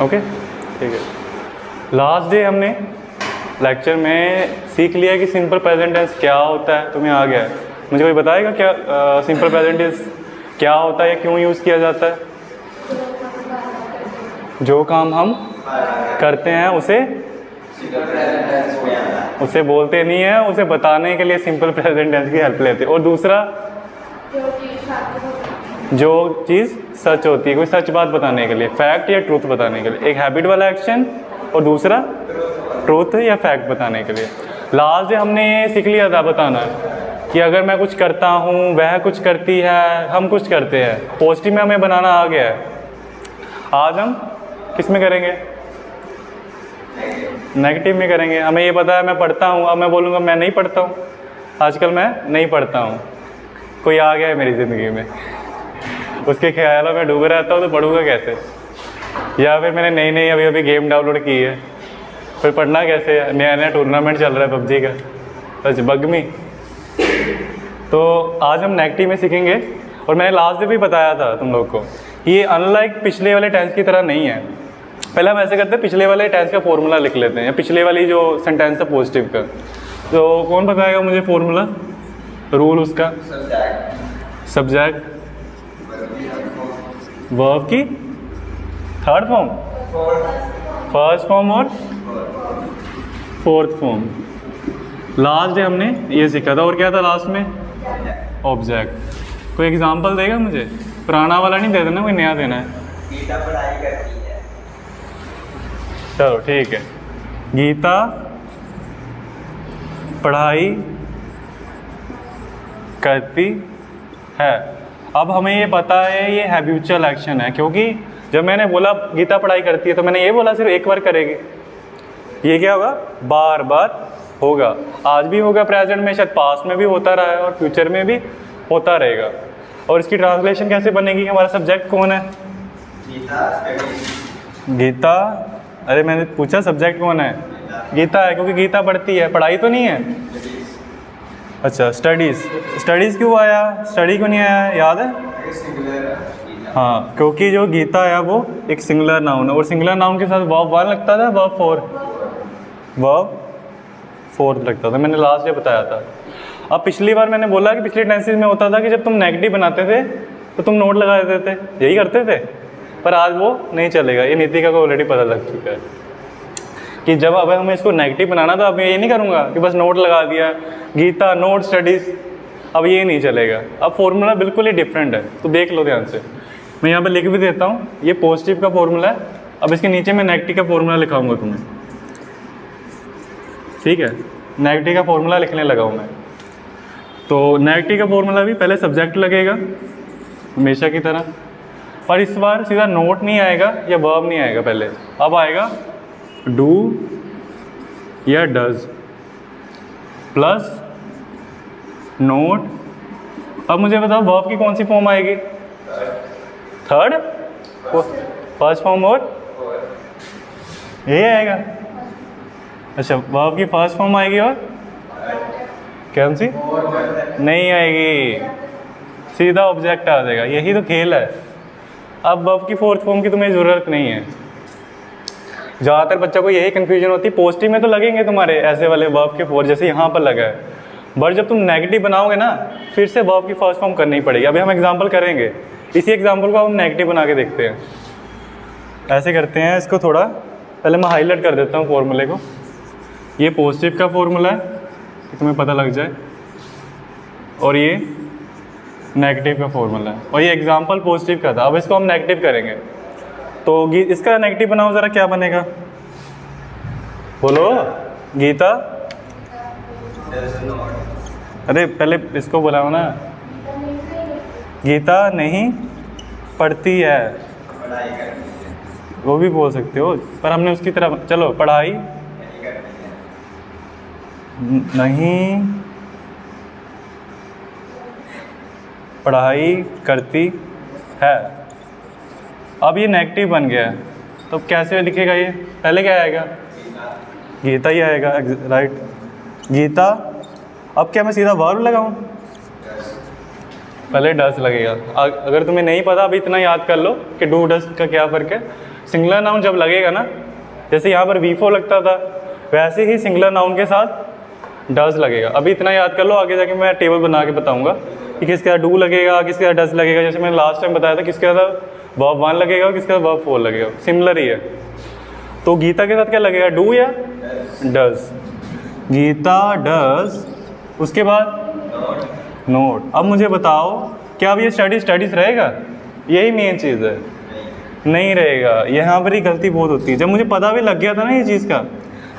Okay ठीक है। Last day हमने लेक्चर में सीख लिया कि सिंपल प्रेजेंट टेंस क्या होता है, तुम्हें आ गया है। मुझे कोई बताएगा क्या सिंपल प्रेजेंट टेंस क्या होता है या क्यों यूज़ किया जाता है? जो काम हम करते हैं उसे बोलते नहीं है, उसे बताने के लिए सिंपल प्रेजेंट टेंस की हेल्प लेते हैं। और दूसरा, जो चीज़ सच होती है, कोई सच बात बताने के लिए, फैक्ट या ट्रूथ बताने के लिए। एक हैबिट वाला एक्शन और दूसरा ट्रूथ या फैक्ट बताने के लिए। लास्ट डे हमने ये सीख लिया था बताना कि अगर मैं कुछ करता हूँ, वह कुछ करती है, हम कुछ करते हैं, पॉजिटिव में हमें बनाना आ गया है। आज हम किस में करेंगे? नेगेटिव में करेंगे। हमें ये पता है मैं पढ़ता हूँ, अब मैं बोलूँगा मैं नहीं पढ़ता हूँ, आजकल मैं नहीं पढ़ता हूँ। कोई आ गया है मेरी ज़िंदगी में, उसके ख्यालों में डूबे रहता हूँ, तो पढ़ूँगा कैसे? या फिर मैंने नई अभी गेम डाउनलोड की है, फिर पढ़ना कैसे है? नया टूर्नामेंट चल रहा है पबजी का, सच बगमी। तो आज हम नेगेटिव में सीखेंगे। और मैंने लास्ट डे भी बताया था तुम लोग को, ये अनलाइक पिछले वाले टेंस की तरह नहीं है। पहले हम ऐसे करते हैं, पिछले वाले टेंस का फॉर्मूला लिख लेते हैं, या पिछले वाली जो सेंटेंस है पॉजिटिव का। तो कौन बताएगा मुझे फॉर्मूला, रूल उसका? सब्जेक्ट वर्ब की थर्ड फॉर्म, फर्स्ट फॉर्म और फोर्थ फॉर्म। लास्ट डे हमने ये सीखा था। और क्या था लास्ट में? ऑब्जेक्ट। कोई एग्जांपल देगा मुझे? पुराना वाला नहीं दे देना, कोई नया देना है। गीता पढ़ाई करती है। चलो ठीक है, गीता पढ़ाई करती है। अब हमें ये पता है ये हैबिचुअल एक्शन है, क्योंकि जब मैंने बोला गीता पढ़ाई करती है तो मैंने ये बोला सिर्फ एक बार करेगी। ये क्या होगा? बार बार होगा। आज भी होगा प्रेजेंट में, शायद पास्ट में भी होता रहा है और फ्यूचर में भी होता रहेगा। और इसकी ट्रांसलेशन कैसे बनेगी? हमारा सब्जेक्ट कौन है? गीता। अरे मैंने पूछा सब्जेक्ट कौन है? गीता है, क्योंकि गीता पढ़ती है, पढ़ाई तो नहीं है। अच्छा, स्टडीज़ क्यों आया? स्टडी क्यों नहीं आया, याद है? हाँ, क्योंकि जो गीता है वो एक सिंगुलर नाउन है, और सिंगुलर नाउन के साथ वर्ब 1 लगता था, वर्ब 4 लगता था। मैंने लास्ट डे बताया था। अब पिछली बार मैंने बोला कि पिछले टेंसेस में होता था कि जब तुम नेगेटिव बनाते थे तो तुम नोट लगा देते थे, यही करते थे। पर आज वो नहीं चलेगा, ये नीतिका को ऑलरेडी पता लग चुका है कि जब अब हमें इसको नेगेटिव बनाना था, अब मैं ये नहीं करूँगा कि बस नोट लगा दिया, गीता नोट स्टडीज़, अब ये नहीं चलेगा। अब फॉर्मूला बिल्कुल ही डिफरेंट है, तो देख लो ध्यान से। मैं यहाँ पर लिख भी देता हूँ, ये पॉजिटिव का फॉर्मूला है। अब इसके नीचे मैं नेगेटिव का फॉर्मूला लिखाऊंगा तुम्हें, ठीक है? नेगेटिव का फॉर्मूला लिखने लगा हूँ मैं। तो नेगेटिव का फॉर्मूला भी पहले सब्जेक्ट लगेगा हमेशा की तरह, पर इस बार सीधा नोट नहीं आएगा या वर्ब नहीं आएगा पहले, अब आएगा डू या डज प्लस नोट। अब मुझे बताओ वर्ब की कौन सी फॉर्म आएगी? थर्ड, फर्स्ट फॉर्म और ये आएगा। अच्छा, वर्ब की फर्स्ट फॉर्म आएगी और कौन सी? नहीं आएगी, सीधा ऑब्जेक्ट आ जाएगा। यही तो खेल है। अब वर्ब की फोर्थ फॉर्म की तुम्हें ज़रूरत नहीं है। ज़्यादातर बच्चों को यही कन्फ्यूजन होती है, पॉजिटिव में तो लगेंगे तुम्हारे ऐसे वाले वर्ब के फोर, जैसे यहाँ पर लगा है, बट जब तुम नेगेटिव बनाओगे ना, फिर से वर्ब की फर्स्ट फॉर्म करनी पड़ेगी। अभी हम एग्जांपल करेंगे, इसी एग्जांपल को हम नेगेटिव बना के देखते हैं। ऐसे करते हैं इसको, थोड़ा पहले मैं हाईलाइट कर देता हूँ फॉर्मूले को। ये पॉजिटिव का फॉर्मूला है कि तुम्हें पता लग जाए, और ये नेगेटिव का फॉर्मूला है, और ये एग्जांपल पॉजिटिव का था। अब इसको हम नेगेटिव करेंगे, तो इसका नेगेटिव बनाओ ज़रा, क्या बनेगा बोलो? गीता, अरे पहले इसको बुलाओ ना। गीता नहीं पढ़ती है, वो भी बोल सकते हो, पर हमने उसकी तरह, चलो पढ़ाई नहीं, पढ़ाई करती है। अब ये नेगेटिव बन गया, तो कैसे लिखेगा ये? पहले क्या आएगा? गीता ही आएगा, राइट? गीता। अब क्या मैं सीधा वर्ब लगाऊं? पहले डस लगेगा। अगर तुम्हें नहीं पता, अभी इतना याद कर लो कि डू डस का क्या फ़र्क है। सिंगुलर नाउन जब लगेगा ना, जैसे यहाँ पर V4 लगता था, वैसे ही सिंगुलर नाउन के साथ डज लगेगा। अभी इतना याद कर लो, आगे जाके मैं टेबल बना के बताऊंगा कि किसके साथ डू लगेगा, किसके साथ डज लगेगा। जैसे मैंने लास्ट टाइम बताया था किसके साथ वर्ब 1 लगेगा, किसके साथ वर्ब 4 लगेगा, सिमिलर ही है। तो गीता के साथ क्या लगेगा, डू या डज? गीता डज, उसके बाद नोट। अब मुझे बताओ क्या अब ये स्टडीज रहेगा? यही मेन चीज़ है, नहीं रहेगा। यहाँ पर ही गलती बहुत होती है। जब मुझे पता भी लग गया था ना ये चीज़ का,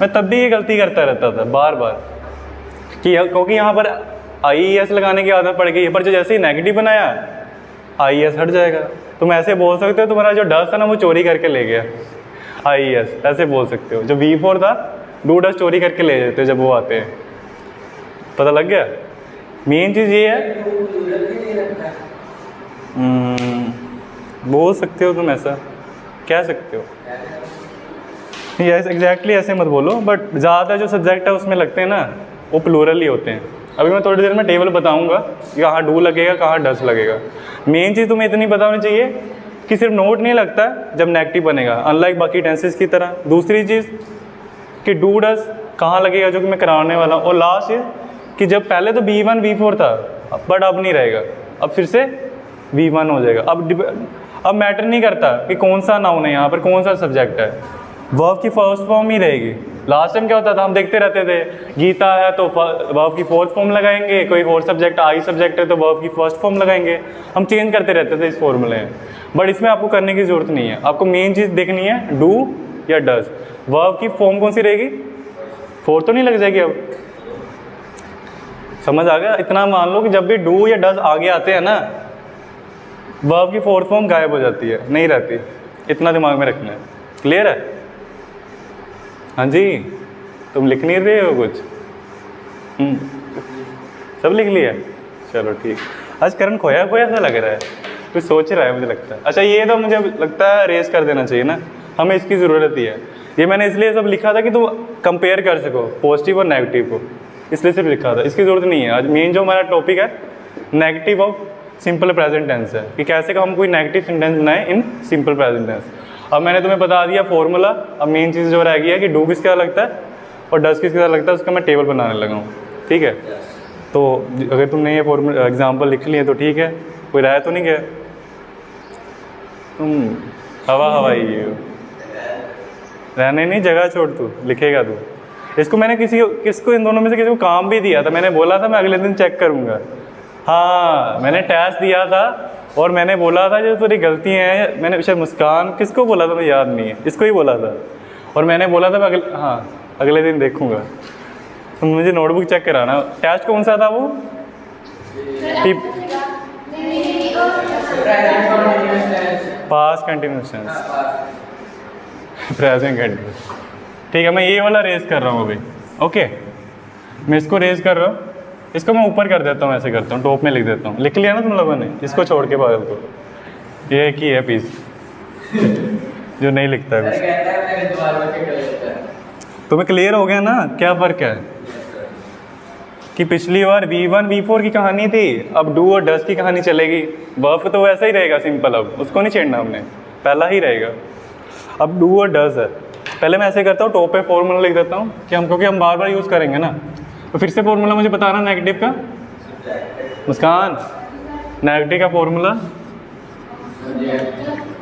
मैं तब भी ये गलती करता रहता था बार बार कि क्योंकि यहाँ पर IES लगाने की आदत पड़ गई है, पर जो जैसे ही नेगेटिव बनाया IES हट जाएगा। तुम ऐसे बोल सकते हो तुम्हारा जो डज था ना वो चोरी करके ले गया IES, ऐसे बोल सकते हो। जो V4 था डू डज चोरी करके ले जाते जब वो आते हैं। पता लग गया? मेन चीज़ ये है, बोल सकते हो तुम, ऐसा कह सकते हो। यस एग्जैक्टली ऐसे मत बोलो, बट ज़्यादा जो सब्जेक्ट है उसमें लगते हैं ना वो प्लूरल ही होते हैं। अभी मैं थोड़ी देर में टेबल बताऊंगा कि कहाँ डू लगेगा, कहाँ डज लगेगा। मेन चीज़ तुम्हें इतनी पता होनी चाहिए कि सिर्फ नोट नहीं लगता जब नेगेटिव बनेगा, अनलाइक बाकी टेंसेस की तरह। दूसरी चीज़ कि डू डज कहाँ लगेगा, जो कि मैं कराने वाला हूँ। और लास्ट चीज़ कि जब पहले तो V1 V4 था, बट अब नहीं रहेगा, अब फिर से V1 हो जाएगा। अब मैटर नहीं करता कि कौन सा नाउन है यहाँ पर, कौन सा सब्जेक्ट है, वर्ब की फर्स्ट फॉर्म ही रहेगी। लास्ट टाइम क्या होता था, हम देखते रहते थे गीता है तो वर्ब की फोर्थ फॉर्म लगाएंगे, कोई और सब्जेक्ट आई सब्जेक्ट है तो वर्ब की फर्स्ट फॉर्म लगाएंगे। हम चेंज करते रहते थे इस फॉर्मूले में, बट इसमें आपको करने की ज़रूरत नहीं है। आपको मेन चीज़ देखनी है डू या डज। वर्ब की फॉर्म कौन सी रहेगी, फोर्थ तो नहीं लग जाएगी। अब समझ आ गया? इतना मान लो कि जब भी डू या डज आगे आते हैं ना, वर्ब की फोर्थ फॉर्म गायब हो जाती है, नहीं रहती। इतना दिमाग में रखना है। क्लियर है? हाँ जी, तुम लिख नहीं रहे हो कुछ? सब लिख लिया? चलो ठीक। आज करण खोया खोया सा लग रहा है, कुछ सोच रहा है मुझे लगता है। अच्छा ये तो मुझे लगता है रेस कर देना चाहिए ना, हमें इसकी ज़रूरत ही है। ये मैंने इसलिए सब लिखा था कि तुम कंपेयर कर सको पॉजिटिव और नेगेटिव को, इसलिए सिर्फ लिखा था। इसकी ज़रूरत नहीं है। आज मेन जो हमारा टॉपिक है negative of simple present tense है, कि कैसे का हम कोई नेगेटिव सेंटेंस बनाए इन सिंपल प्रेजेंट टेंस। अब मैंने तुम्हें बता दिया फॉर्मूला। अब मेन चीज़ जो रह गई है कि डू किसका लगता है और डज किसका लगता है, उसका मैं टेबल बनाने लगा हूँ। ठीक है, तो अगर तुमने ये फॉर्मूला एग्जाम्पल लिख लिए तो ठीक है, कोई राय तो नहीं गया? तुम हवाई हो, रहने नहीं, जगह छोड़, तू लिखेगा तू। इसको मैंने किसको इन दोनों में से किसी को काम भी दिया था। मैंने बोला था मैं अगले दिन चेक करूँगा। हाँ, मैंने टेस्ट दिया था और मैंने बोला था जो तेरी गलतियाँ हैं, मैंने शायद मुस्कान किसको बोला था मुझे याद नहीं है, इसको ही बोला था। और मैंने बोला था मैं अगले दिन देखूँगा। तो मुझे नोटबुक चेक कराना। टेस्ट कौन सा था वो? Past continuous tense, present continuous. ठीक है, मैं ये वाला रेस कर रहा हूँ अभी। ओके, मैं इसको रेस कर रहा हूँ। इसको मैं ऊपर कर देता हूँ, ऐसे करता हूँ, टॉप में लिख देता हूँ। लिख लिया ना तुम लोगों ने? इसको छोड़ के बादल को, ये एक ही है पीस जो नहीं लिखता है कुछ। तुम्हें क्लियर हो गया ना क्या फ़र्क है? कि पिछली बार V1 V4 की कहानी थी, अब डू और डज की कहानी चलेगी। वर्ब तो वैसा ही रहेगा सिंपल, अब उसको नहीं छेड़ना हमने, पहला ही रहेगा। अब डू और डज है। पहले मैं ऐसे करता हूँ, टॉप पे फॉर्मूला लिख देता हूँ कि क्योंकि हम बार बार यूज़ करेंगे ना। तो फिर से फॉर्मूला मुझे बताना नेगेटिव का। मुस्कान, नेगेटिव का फॉर्मूला?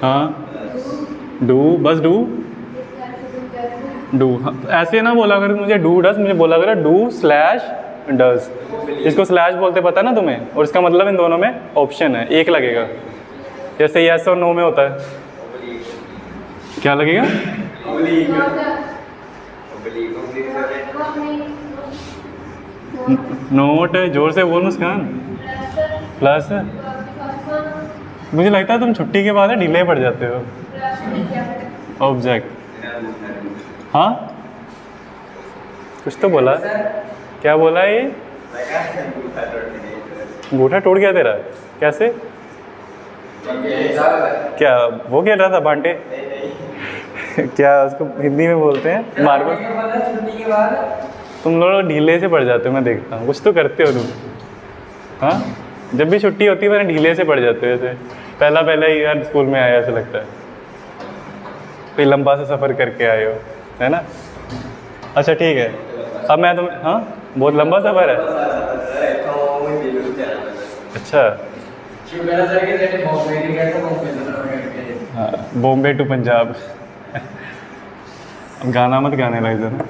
हाँ, डू, बस डू ऐसे ना बोला अगर मुझे डू डज, मुझे बोला अगर डू स्लैश डज। इसको स्लैश बोलते पता ना तुम्हें, और इसका मतलब इन दोनों में ऑप्शन है, एक लगेगा। जैसे यस और नो में होता है, क्या लगेगा? नोट, जोर से बोल मुस्कान। प्लस, मुझे लगता है तुम छुट्टी के बाद ढीले पड़ जाते हो। ऑब्जेक्ट, हाँ कुछ तो बोला, क्या बोला ये? अंगूठा टूट गया तेरा? कैसे? क्या वो खेल रहा था बांटे? क्या उसको हिंदी में बोलते हैं? मार्बल। तुम लोग ढीले से पड़ जाते हो, मैं देखता हूँ। कुछ तो करते हो तुम। हाँ, जब भी छुट्टी होती है मैंने ढीले से पड़ जाते हो। जैसे पहला ही यार स्कूल में आया ऐसा लगता है। कोई लंबा सा सफ़र करके आए हो, है ना। अच्छा ठीक है, अब मैं तुम्हें, हाँ बहुत लंबा सफ़र है। अच्छा हाँ, बॉम्बे टू पंजाब। अब गाना मत गाने लग जाना।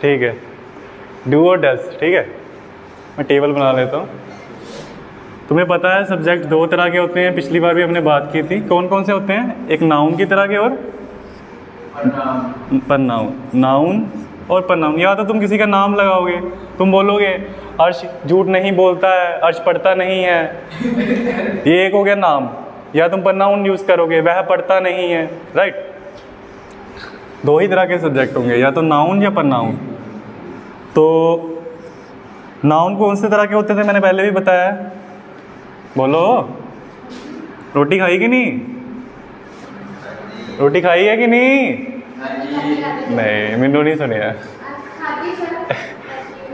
ठीक है, डू और डज, ठीक है। मैं टेबल बना लेता हूँ। तुम्हें पता है सब्जेक्ट दो तरह के होते हैं, पिछली बार भी हमने बात की थी। कौन कौन से होते हैं? एक नाउन की तरह के और परनाउन। नाउन और परनाउन। या तो तुम किसी का नाम लगाओगे, तुम बोलोगे अर्श झूठ नहीं बोलता है, अर्श पढ़ता नहीं है, ये एक हो गया नाम। या तुम परनाउन यूज़ करोगे, वह पढ़ता नहीं है, राइट। दो ही तरह के सब्जेक्ट होंगे, या तो नाउन या परनाउन। तो नाउन कौन से तरह के होते थे मैंने पहले भी बताया है, बोलो। रोटी खाई कि नहीं? रोटी खाई है कि नहीं? नहीं, मैंने नहीं सुनिया।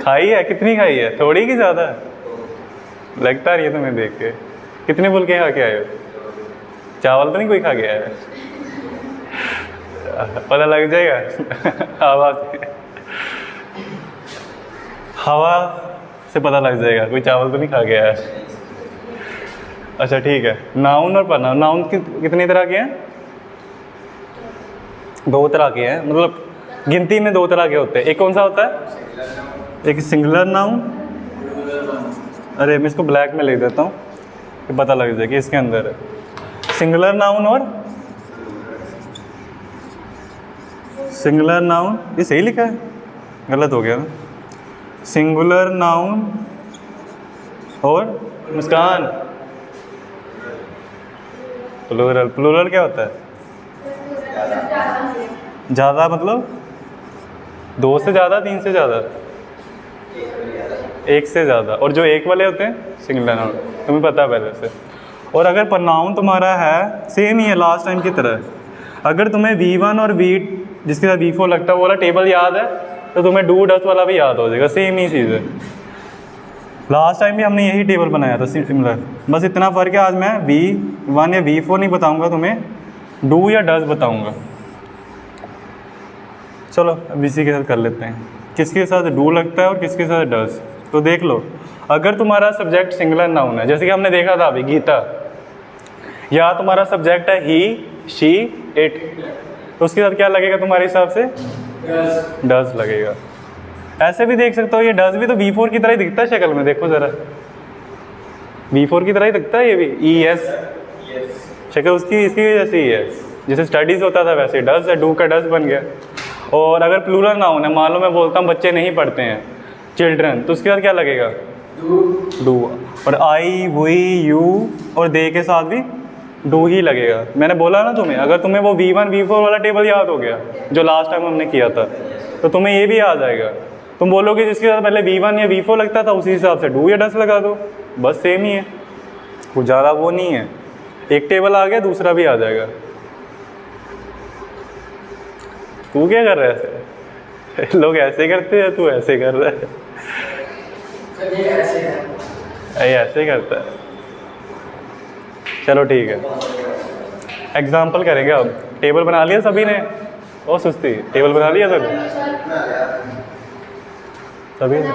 खाई है? कितनी खाई है? थोड़ी कि ज़्यादा? लगता नहीं है तुम्हें देख के। कितने फुलके खा के आए हो? चावल तो नहीं कोई खा के आया? पता लग जाएगा हवा से, हवा से पता लग जाएगा कोई चावल तो नहीं खा के आया। अच्छा ठीक है, नाउन और परनाउन। नाउन कितनी तरह के हैं? दो तरह के हैं, मतलब गिनती में दो तरह के होते हैं। एक कौन सा होता है? एक सिंगुलर नाउन। अरे मैं इसको ब्लैक में लिख देता हूँ कि पता लग जाए कि इसके अंदर है। सिंगुलर नाउन और सिंगुलर नाउन, ये सही लिखा है? गलत हो गया ना। सिंगुलर नाउन और मुस्कान प्लूरल। प्लूरल क्या होता है? ज़्यादा, मतलब दो से ज़्यादा, तीन से ज़्यादा, एक से ज़्यादा। और जो एक वाले होते हैं सिंगुलर नाउन, तुम्हें पता है पहले से। और अगर परनाउन तुम्हारा है सेम ही है लास्ट टाइम की तरह, अगर तुम्हें V1 और V जिसके साथ V4 लगता है वो वाला टेबल याद है तो तुम्हें डू डस वाला भी याद हो जाएगा। सेम ही चीज़ है, लास्ट टाइम भी हमने यही टेबल बनाया था सिमिलर। बस इतना फ़र्क है, आज मैं V1 या V4 नहीं बताऊंगा, तुम्हें डू या डज बताऊंगा। चलो अब इसी के साथ कर लेते हैं, किसके साथ डू लगता है और किसके साथ डज। तो देख लो, अगर तुम्हारा सब्जेक्ट सिंगुलर नाउन है, जैसे कि हमने देखा था अभी गीता, या तुम्हारा सब्जेक्ट है ही, शी, इट, तो उसके साथ क्या लगेगा तुम्हारे हिसाब से? डज लगेगा। ऐसे भी देख सकते हो, ये डज भी तो V4 की तरह ही दिखता है शक्ल में, देखो ज़रा, V4 की तरह ही दिखता है ये भी। ES शक्ल उसकी इसकी वजह से ही है, जैसे स्टडीज़ होता था वैसे डज है, डू का डज बन गया। और अगर प्लूरल नाउन है, मान लो मैं बोलता हूँ बच्चे नहीं पढ़ते हैं, चिल्ड्रन, तो उसके साथ क्या लगेगा? डू। और आई, वी, यू और दे के साथ भी डू ही लगेगा। मैंने बोला ना तुम्हें, अगर तुम्हें वो V1 V4 वाला टेबल याद हो गया जो लास्ट टाइम हमने किया था, तो तुम्हें ये भी आ जाएगा। तुम बोलोगे जिसके साथ पहले V1 या V4 लगता था उसी हिसाब से डू या डस लगा दो, बस सेम ही है, कुछ ज़्यादा वो नहीं है। एक टेबल आ गया, दूसरा भी आ जाएगा। तू क्या कर रहा है ऐसे? लोग ऐसे करते हैं, तू ऐसे कर रहा है। ऐसे करता है। चलो ठीक है, एग्जाम्पल करेंगे अब। टेबल बना लिया सभी ने? ओ सुस्ती, टेबल बना लिया सभी ने?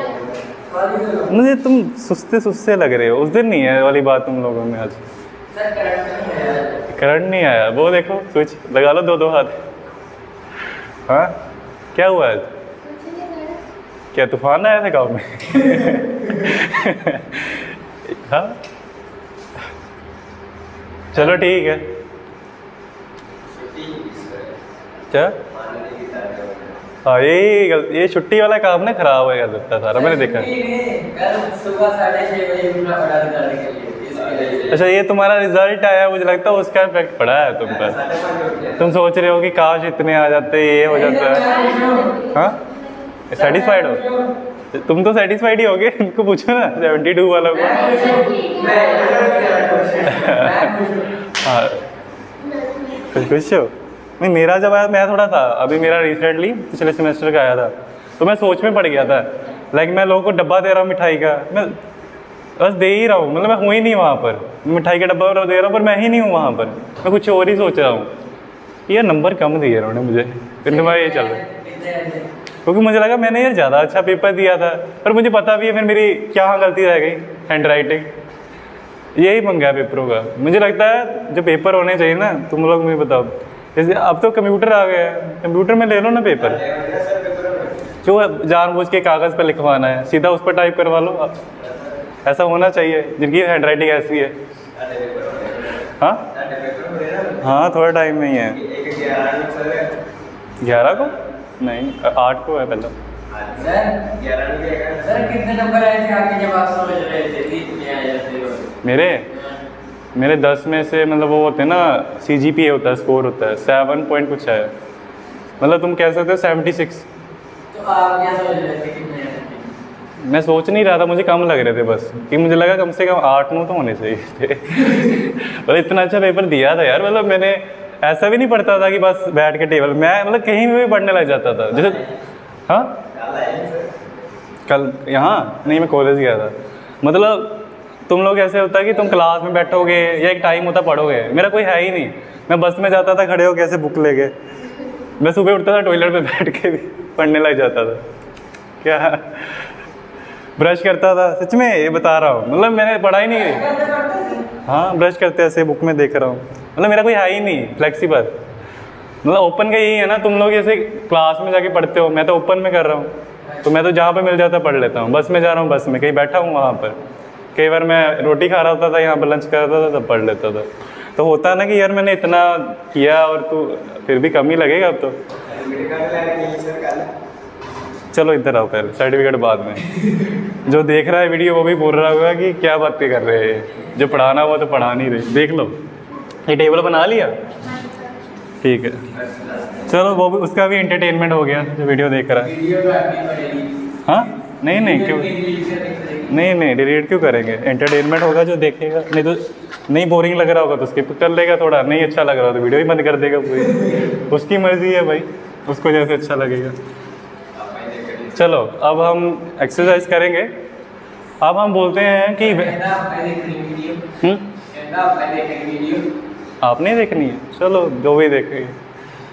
मुझे तुम सुस्ते सुस्ते लग रहे हो। उस दिन नहीं है वाली बात तुम लोगों में आज। करंट नहीं आया, वो देखो स्विच लगा लो, दो हाथ। हाँ क्या हुआ आज? क्या तूफान आया था गाँव में? हाँ चलो ठीक है। क्या? हाँ ये छुट्टी वाला काम ना खराब हो जाता सारा, मैंने देखा। सुबह 6:30 बजे उठना पड़ा रिजल्ट के लिए। अच्छा ये तुम्हारा रिजल्ट आया, मुझे लगता है उसका इफेक्ट पड़ा है तुम पर। तुम सोच रहे हो कि काश इतने आ जाते, ये हो जाता है। हाँ सेटिस्फाइड हो? तुम तो सेटिस्फाइड ही होगे, इनको पूछो ना 72 वाला को। हाँ खुश हो? नहीं मेरा जब आया मैं थोड़ा था, अभी मेरा रिसेंटली पिछले सेमेस्टर का आया था, तो मैं सोच में पड़ गया था। लाइक मैं लोगों को डब्बा दे रहा हूँ मिठाई का, मैं बस दे ही रहा हूँ, मतलब मैं हूँ ही नहीं वहाँ पर। मिठाई का डब्बा दे रहा हूँ पर मैं ही नहीं हूँ वहाँ पर, मैं कुछ और ही सोच रहा हूँ। ये नंबर कम दिए उन्होंने मुझे, फिर तुम्हारा ये चल रहा है। क्योंकि मुझे लगा मैंने यार ज़्यादा अच्छा पेपर दिया था, पर मुझे पता भी है फिर मेरी क्या गलती रह गई, हैंड राइटिंग। यही पंगा है पेपरों का। मुझे लगता है जो पेपर होने चाहिए ना, तुम लोग मुझे बताओ, जैसे अब तो कंप्यूटर आ गया है, कंप्यूटर में ले लो ना पेपर, क्यों जानबूझ के कागज़ पर लिखवाना है, सीधा उस पर टाइप करवा लो। ऐसा होना चाहिए जिनकी हैंड राइटिंग ऐसी है। हाँ थोड़ा टाइम में ही है। 11 को नहीं, 8 को है पहले। सर कितने नंबर आए थे आपके जब आप समझ रहे थे कि इतने आ जाते हो? मेरे 10 में से मतलब वो होते हैं ना, CGPA होता है, स्कोर होता है 7 पॉइंट कुछ है, मतलब तुम कह सकते हो 76। तो आप क्या समझ रहे थे कितने आए थे? मैं सोच नहीं रहा था, मुझे कम लग रहे थे बस, कि मुझे लगा कम से कम 8-9 तो होने चाहिए थे। मतलब इतना अच्छा पेपर दिया था यार, मतलब मैंने ऐसा भी नहीं पढ़ता था कि बस बैठ के टेबल, मैं मतलब कहीं भी पढ़ने लग जाता था। जैसे हाँ कल यहाँ नहीं, मैं कॉलेज गया था। मतलब तुम लोग ऐसे होता है कि तुम क्लास में बैठोगे या एक टाइम होता पढ़ोगे, मेरा कोई है ही नहीं। मैं बस में जाता था खड़े हो कैसे बुक लेके, मैं सुबह उठता था टॉयलेट पे बैठ के भी पढ़ने लग जाता था। क्या ब्रश करता था, सच में ये बता रहा हूँ, मतलब मैंने पढ़ा ही नहीं। हाँ ब्रश करते ऐसे बुक में देख रहा हूँ, मतलब मेरा कोई है ही नहीं फ्लेक्सिबल। मतलब ओपन का यही है ना, तुम लोग जैसे क्लास में जाके पढ़ते हो, मैं तो ओपन में कर रहा हूँ, तो मैं तो जहाँ पे मिल जाता पढ़ लेता हूँ। बस में जा रहा हूँ, बस में कहीं बैठा हूँ वहाँ पर, कई बार मैं रोटी खा रहा होता था, यहाँ पर लंच कर रहा था, तब पढ़ लेता था। तो होता है ना कि यार मैंने इतना किया और तू फिर भी कम ही लगेगा अब तो। चलो इधर आओ, पहले सर्टिफिकेट बाद में। जो देख रहा है वीडियो वो भी बोल रहा होगा कि क्या बातें कर रहे हैं, जो पढ़ाना हुआ तो पढ़ा नहीं रहे। देख लो, ये टेबल बना लिया, ठीक है। चलो वो भी, उसका भी एंटरटेनमेंट हो गया जो वीडियो देख रहा है। वीडियो में आपकी पड़ेगी। हाँ नहीं क्यों, नहीं डिलीट क्यों करेंगे, एंटरटेनमेंट होगा जो देखेगा। नहीं तो नहीं बोरिंग लग रहा होगा तो स्किप कर लेगा, थोड़ा नहीं अच्छा लग रहा हो तो वीडियो ही बंद कर देगा पूरी। उसकी मर्जी है भाई, उसको जैसे अच्छा लगेगा। चलो अब हम एक्सरसाइज करेंगे। अब हम बोलते हैं कि आप नहीं देखनी है, चलो जो भी देखेंगे।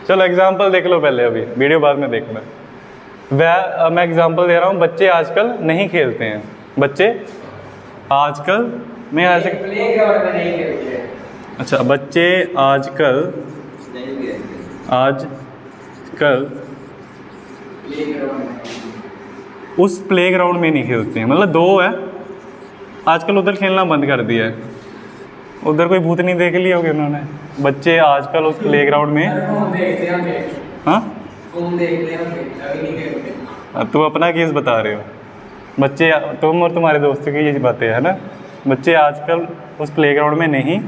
चलो एग्जाम्पल देख लो पहले, अभी वीडियो बाद में देखना। मैं एग्जांपल दे रहा हूँ, बच्चे आजकल नहीं खेलते हैं। बच्चे आजकल मैं प्लेग्राउंड में नहीं खेलते हैं। अच्छा, बच्चे आजकल उस प्लेग्राउंड में नहीं खेलते हैं, मतलब दो है, आजकल उधर खेलना बंद कर दिया है। उधर कोई भूत नहीं देख लिया होगी उन्होंने। बच्चे आजकल उस प्लेग्राउंड में, हाँ तुम अपना केस बता रहे हो। बच्चे, तुम और तुम्हारे दोस्तों की ये बातें है ना, बच्चे आजकल उस प्लेग्राउंड में नहीं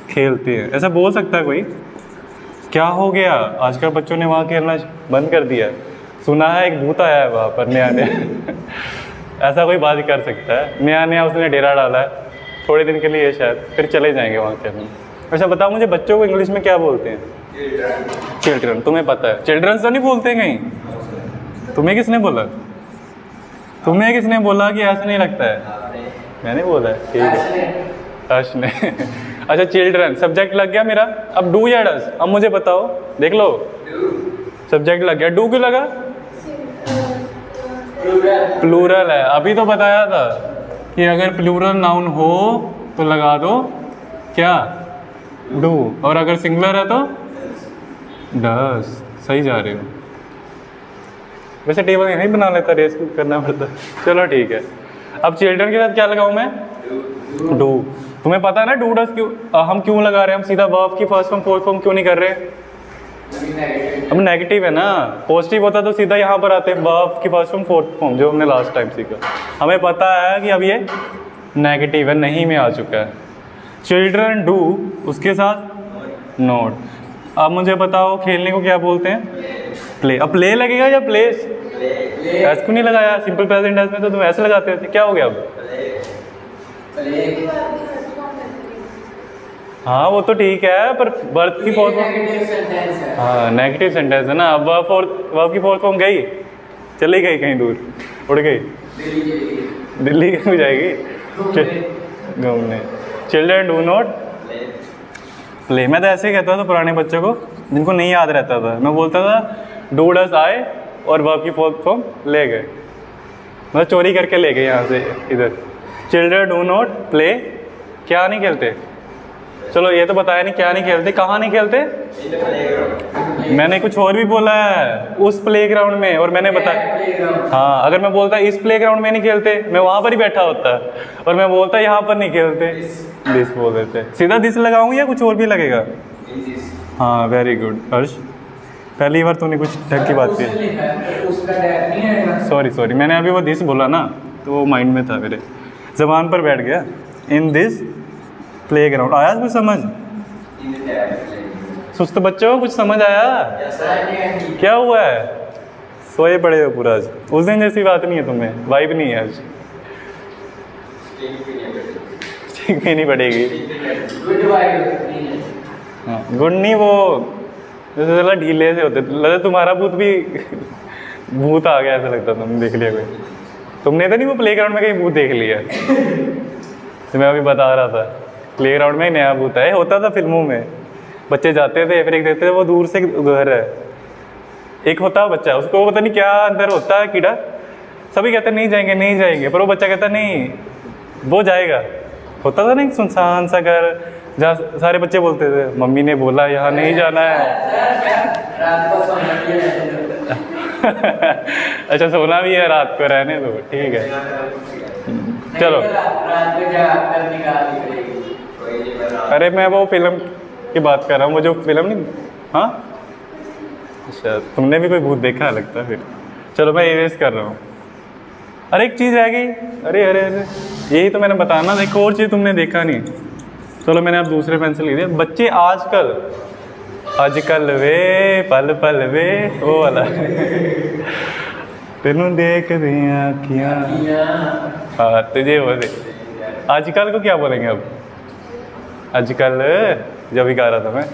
खेलते हैं, ऐसा बोल सकता है कोई? क्या हो गया, आजकल बच्चों ने वहाँ खेलना बंद कर दिया? सुना है एक भूत आया है वहाँ पर नया नया। ऐसा कोई बात कर सकता है? नया नया उसने डेरा डाला है थोड़े दिन के लिए शायद, फिर चले जाएंगे वहाँ खेलने। अच्छा बताओ मुझे, बच्चों को इंग्लिश में क्या बोलते हैं? चिल्ड्रन। तुम्हें पता है? चिल्ड्रन तो नहीं बोलते कहीं? तुम्हें किसने बोला? तुम्हें किसने बोला कि ऐसा नहीं लगता है? मैंने बोला है, ठीक है। हर्ष ने। अच्छा चिल्ड्रन सब्जेक्ट लग गया मेरा, अब डू या डस? अब मुझे बताओ, देख लो सब्जेक्ट लग गया, डू क्यों लगा? प्लूरल है, अभी तो बताया था कि अगर प्लूरल नाउन हो तो लगा दो क्या, डू, और अगर सिंगुलर है तो डस। सही जा रहे हो। वैसे टेबल यहीं बना लेता, रेस करना पड़ता। चलो ठीक है। अब चिल्ड्रन के साथ क्या लगाऊं मैं? डू। तुम्हें पता है ना डू डस क्यों हम क्यों लगा रहे हैं? हम सीधा वर्ब की फर्स्ट फॉर्म फोर्थ फॉर्म क्यों नहीं कर रहे? अब नेगेटिव है ना, पॉजिटिव होता तो सीधा यहाँ पर आते वर्ब की फर्स्ट फॉर्म फोर्थ फॉर्म, जो हमने लास्ट टाइम सीखा। हमें पता है कि अब ये नेगेटिव है, नहीं में आ चुका है। चिल्ड्रन डू, उसके साथ नोट। अब मुझे बताओ खेलने को क्या बोलते हैं? प्ले। अब प्ले लगेगा या प्लेस? एस क्यों नहीं लगाया? सिंपल प्रेजेंट टेंस में तो तुम ऐसे लगाते थे, क्या हो गया अब? हाँ वो तो ठीक है, पर बर्थ की फोर्थ फॉर्म, हाँ नेगेटिव सेंटेंस है ना। अब वर्ब की फोर्थ फॉर्म गई, चली गई कहीं दूर, उड़ गई, दिल्ली क्यों जाएगी? घूमने। Children do not play. मैं तो ऐसे ही कहता था पुराने बच्चों को, जिनको नहीं याद रहता था। मैं बोलता था डू डज आए और वर्ब की फॉर्म ले गए, मतलब चोरी करके ले गए यहाँ से इधर। चिल्ड्रन डू नॉट प्ले, क्या नहीं खेलते? चलो ये तो बताया नहीं क्या नहीं खेलते, कहाँ नहीं खेलते? मैंने कुछ और भी बोला है, उस प्लेग्राउंड में, और मैंने बताया। हाँ, अगर मैं बोलता इस प्लेग्राउंड में नहीं खेलते, मैं वहाँ पर ही बैठा होता, और मैं बोलता यहाँ पर नहीं खेलते, दिस बोल देते। सीधा दिस लगाऊँ या कुछ और भी लगेगा? हाँ, वेरी गुड हर्ष, पहली बार तूने कुछ ढंग की बात की। सॉरी, मैंने अभी वो दिस बोला ना, तो वो माइंड में था, मेरे ज़बान पर बैठ गया। इन दिस प्लेग्राउंड, आया कुछ समझ? सुस्त बच्चों को कुछ समझ आया? क्या हुआ है? सोए पड़े हो पूरा आज? उस दिन जैसी बात नहीं है, तुम्हें वाइब नहीं है आज। ठीक भी नहीं पड़ेगी। हाँ, गुड नहीं, वो जैसे चला ढीले से होते, लगता तुम्हारा भूत भी भूत आ गया ऐसा लगता, तुमने देख लिया कोई? तुमने तो नहीं वो प्लेग्राउंड में कहीं भूत देख लिया? तो मैं अभी बता रहा था, प्लेग्राउंड में नया भूत है, होता था फिल्मों में, बच्चे जाते थे, फिर एक देखते थे वो दूर से घर है, एक होता बच्चा, उसको पता नहीं क्या अंदर होता है कीड़ा, सभी कहते नहीं जाएंगे, पर वो बच्चा कहता नहीं वो जाएगा। होता था ना एक सुनसान सा घर, जहाँ सारे बच्चे बोलते थे मम्मी ने बोला यहाँ नहीं जाना है। अच्छा, सोना भी है रात को, रहने दो, ठीक है, चलो। अरे मैं वो फिल्म की बात कर रहा हूँ, वो जो फिल्म नहीं, हाँ अच्छा, तुमने भी कोई भूत देखा है लगता है फिर। चलो मैं इरेज कर रहा हूँ। अरे एक चीज़ रह गई, अरे यही तो मैंने बताना था, एक और चीज़ तुमने देखा नहीं। चलो मैंने अब दूसरे पेंसिल ले दिया। बच्चे आजकल वे पल वे वो वाला तेनू देख रही आँखियाँ, हाँ तुझे वो दे। आजकल को क्या बोलेंगे अब? आजकल जब ही कह रहा था मैं,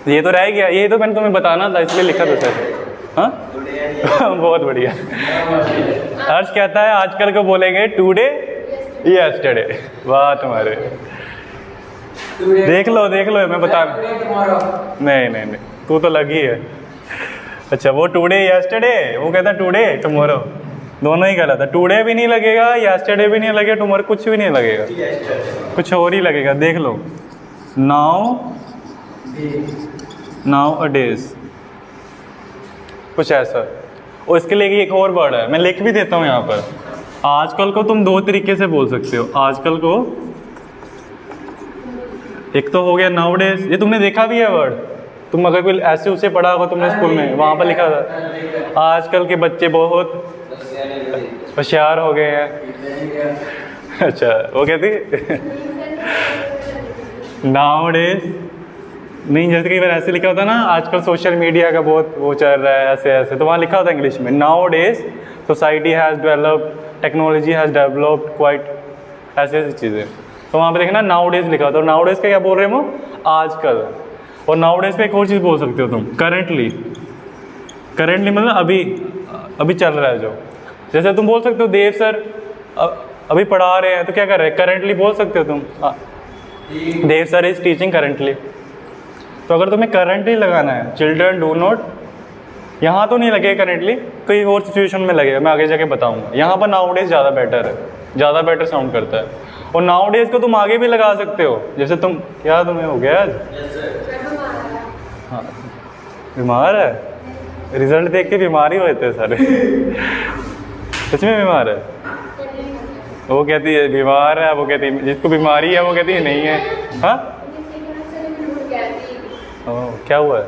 ये तो रह गया, ये तो मैंने तुम्हें बताना था इसलिए लिखा था सर। हाँ बहुत बढ़िया। हर्ष कहता है आजकल को बोलेंगे टुडे यस्टरडे। वाह तुम्हारे, देख लो मैं बता, नहीं तू तो लगी है। अच्छा वो टुडे यस्टरडे, वो कहता टुडे टुमारो, दोनों ही गलत है। टुडे भी नहीं लगेगा, यस्टरडे भी नहीं लगेगा, टुमारो कुछ भी नहीं लगेगा, कुछ और ही लगेगा। देख लो, नाउ अ डेज, कुछ ऐसा। और इसके लिए एक और वर्ड है, मैं लिख भी देता हूँ यहाँ पर। आजकल को तुम दो तरीके से बोल सकते हो। आजकल को एक तो हो गया नाउ डेज, ये तुमने देखा भी है वर्ड, तुम अगर कोई ऐसे उसे पढ़ा होगा तुमने स्कूल में, वहाँ पर लिखा था आजकल के बच्चे बहुत होशियार हो गए हैं। अच्छा वो कहती नाउ डेज नहीं, जैसे कई बार ऐसे लिखा होता है ना, आजकल सोशल मीडिया का बहुत वो चल रहा है ऐसे, तो वहाँ लिखा होता है इंग्लिश में now days society has developed, technology has developed quite, ऐसी चीज़ें। तो वहाँ पे देखना नाउ डेज लिखा होता है। और नाउ डेज का क्या बोल रहे हो? आजकल। और नाउ डेज पे एक और चीज़ बोल सकते हो तुम, करेंटली मतलब अभी चल रहा है जो। जैसे तुम बोल सकते हो देव सर अभी पढ़ा रहे हैं, तो क्या कर रहे हैं? करेंटली बोल सकते हो तुम, देव सर इज टीचिंग करेंटली। तो अगर तुम्हें करंटली लगाना है, चिल्ड्रन डू नॉट, यहाँ तो नहीं लगेगा करेंटली, कई और सिचुएशन में लगेगा, मैं आगे जाके बताऊंगा। यहाँ पर नाउ डेज ज़्यादा बेटर है, ज़्यादा बेटर साउंड करता है। और नाउ डेज को तुम आगे भी लगा सकते हो, जैसे तुम, क्या तुम्हें हो गया आज? हाँ बीमार है, रिजल्ट देख के बीमार ही होते हैं सारे। सच में बीमार है? वो कहती है बीमार है, वो कहती है जिसको बीमारी है वो कहती है नहीं है। हाँ क्या हुआ है?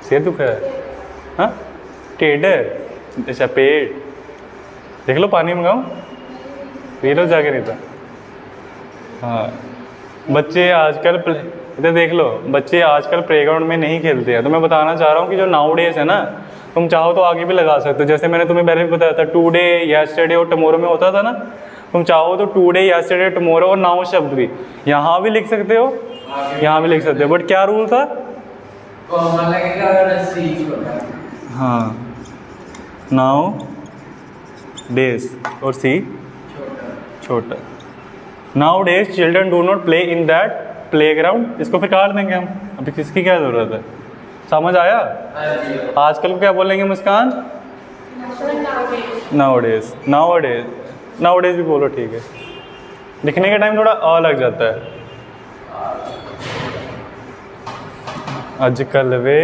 सिर दुख है? हाँ टेढ़ है, अच्छा पेट, देख लो पानी मंगाऊँ, पी लो जाके, नहीं था। हाँ बच्चे आजकल इधर देख लो, बच्चे आजकल प्लेग्राउंड में नहीं खेलते हैं। तो मैं बताना चाह रहा हूँ कि जो नाउ डेज है ना, तुम चाहो तो आगे भी लगा सकते हो। जैसे मैंने तुम्हें पहले भी बताया था, टुडे यस्टरडे और टुमारो में होता था ना, तुम चाहो तो टुडे यस्टरडे टुमारो और नाउ शब्द भी यहाँ भी लिख सकते हो, यहाँ भी लिख सकते हो। बट क्या रूल था? हाँ नाउ डेज और सी छोटा। Now days children do not play in that playground, इसको फिर काट देंगे हम। अभी किसकी क्या ज़रूरत है? समझ आया? आजकल को क्या बोलेंगे मुस्कान? नाउडेज भी बोलो, ठीक है। लिखने के टाइम थोड़ा अ लग जाता है। आजकल वे,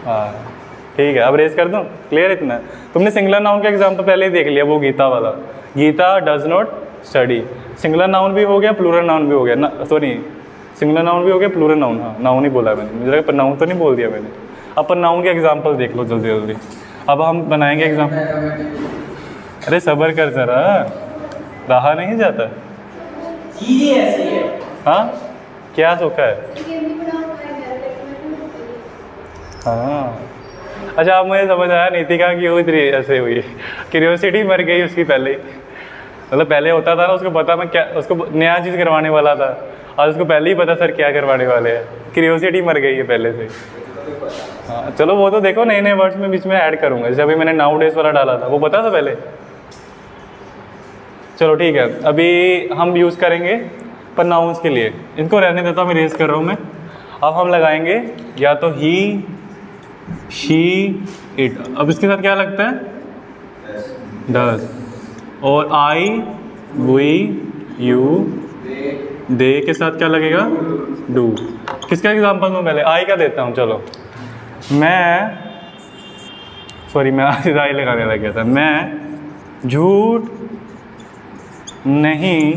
हाँ ठीक है। अब रेस कर दूँ? क्लियर इतना? तुमने सिंगुलर नाउन का एग्जाम्पल पहले ही देख लिया, वो गीता वाला। Geeta does not study. Singular noun भी हो गया, प्लूरल नाउन भी हो गया ना, सॉरी सिंगुलर नाउन भी हो गया, प्लूरल नाउन, हाँ नाउन ही बोला मैंने, मुझे लगा नाउन तो नहीं बोल दिया मैंने। अब नाउन के एग्जाम्पल देख लो जल्दी जल्दी। अब हम बनाएंगे एग्जाम्पल। अरे सब्र कर जरा, रहा नहीं जाता। चीजें ऐसी है। हाँ क्या सोखा है? हाँ अच्छा, अब मुझे समझ आया नीतिका की हुई इतनी ऐसे हुई, क्यूरियोसिटी मर गई उसकी पहले ही। मतलब पहले होता था ना, उसको पता मैं क्या, उसको नया चीज़ करवाने वाला था, आज उसको पहले ही पता सर क्या करवाने वाले हैं। क्यूरियोसिटी मर गई है पहले से। हाँ चलो वो तो देखो, नए नए वर्ड्स में बीच में ऐड करूँगा। जैसे अभी मैंने नाउ डेज वाला डाला था, वो पता था पहले। चलो ठीक है, अभी हम यूज़ करेंगे प्रोनाउंस के लिए। इनको रहने देता हूँ, मैं रेस कर रहा हूँ मैं। अब हम लगाएंगे या तो ही, शी, इट। अब इसके साथ क्या लगता है? डज। और आई, वी, यू, दे के साथ क्या लगेगा? डू। किसका एग्जांपल दूँ पहले? आई का देता हूँ। चलो मैं, सॉरी मैं आज आई लगाने लग गया था। मैं झूठ नहीं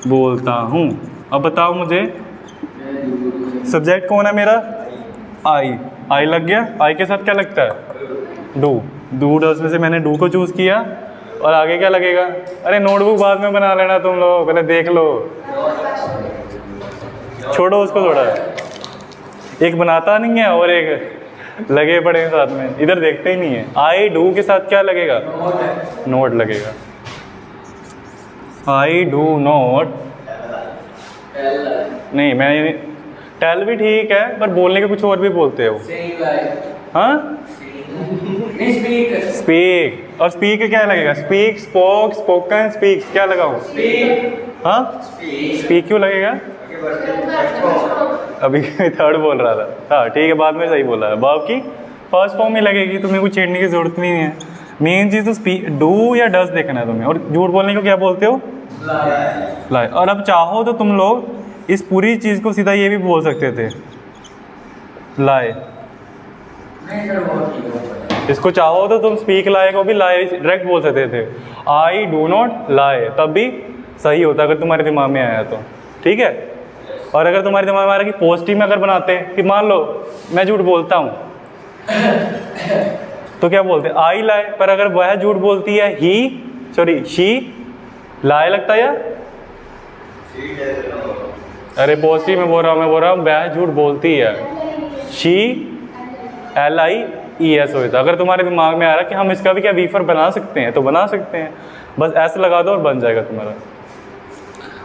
बोलता हूँ। अब बताओ मुझे सब्जेक्ट कौन है मेरा? आई लग गया। आई के साथ क्या लगता है? डू डज में से मैंने डू को चूज़ किया। और आगे क्या लगेगा? अरे नोटबुक बाद में बना लेना तुम लोग, पहले देख लो। छोड़ो उसको थोड़ा, एक बनाता नहीं है और एक लगे पड़े हैं साथ में, इधर देखते ही नहीं है। आई डू के साथ क्या लगेगा? नोट लगेगा। आई डू नॉट, नहीं मैं टेल भी ठीक है, पर बोलने के कुछ और भी बोलते हैं वो। हाँ स्पीक। और स्पीक क्या लगेगा? Speak, spoke, spoken, speaks. क्या लगाऊं? हाँ स्पीक क्यों लगेगा? अभी थर्ड बोल रहा था। हाँ ठीक है, बाद में सही बोला है। वर्ब की फर्स्ट फॉर्म ही लगेगी, तुम्हें कुछ छेड़ने की जरूरत नहीं है। मेन चीज़ तो स्पीक, डू या डज देखना है तुम्हें। और झूठ बोलने को क्या बोलते हो? लाई। और अब चाहो तो तुम लोग इस पूरी चीज़ को सीधा ये भी बोल सकते थे, लाई। इसको चाहो तो तुम स्पीक लाई को भी लाई डायरेक्ट बोल सकते थे। आई डू नॉट लाई, तब भी सही होता अगर तुम्हारे दिमाग में आया तो, ठीक है। और अगर तुम्हारे दिमाग में आ रहा कि पॉजिटिव में अगर बनाते कि मान लो मैं झूठ बोलता हूँ तो क्या बोलते? आई लाई। पर अगर वह झूठ बोलती है, शी लाई लगता है या? अरे पॉजिटिव में बोल रहा हूँ, वह झूठ बोलती है। शी LIES होता। अगर तुम्हारे दिमाग में आ रहा कि हम इसका भी क्या वीफर बना सकते हैं, तो बना सकते हैं, बस ऐसे लगा दो और बन जाएगा तुम्हारा।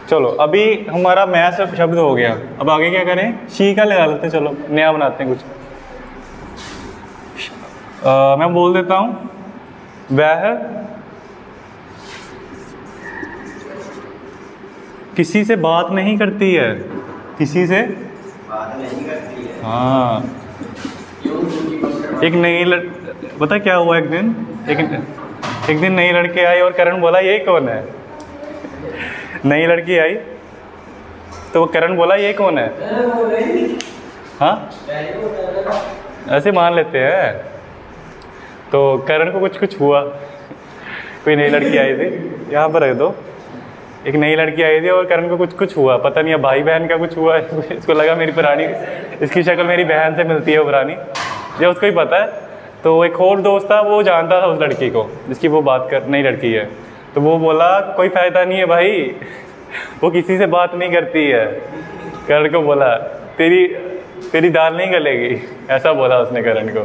चलो अभी हमारा मैं शब्द हो गया, अब आगे क्या करें? शी का लगा लेते हैं। चलो नया बनाते हैं कुछ। मैं बोल देता हूँ, वह किसी से बात नहीं करती है। किसी से बात नहीं करती है। हाँ एक नई पता क्या हुआ? एक दिन नई लड़की आई और करण बोला ये कौन है? नई लड़की आई तो वो करण बोला ये कौन है? हाँ ऐसे मान लेते हैं। तो करण को कुछ हुआ, कोई नई लड़की आई थी, यहाँ पर रख दो। एक नई लड़की आई थी और करण को कुछ हुआ, पता नहीं है भाई बहन का कुछ हुआ। इसको लगा मेरी पुरानी, इसकी शक्ल मेरी बहन से मिलती है पुरानी, ये उसको ही पता है। तो एक और दोस्त था, वो जानता था उस लड़की को जिसकी वो बात कर, नई लड़की है। तो वो बोला कोई फ़ायदा नहीं है भाई, वो किसी से बात नहीं करती है। करण को बोला तेरी दाल नहीं गलेगी, ऐसा बोला उसने करण को।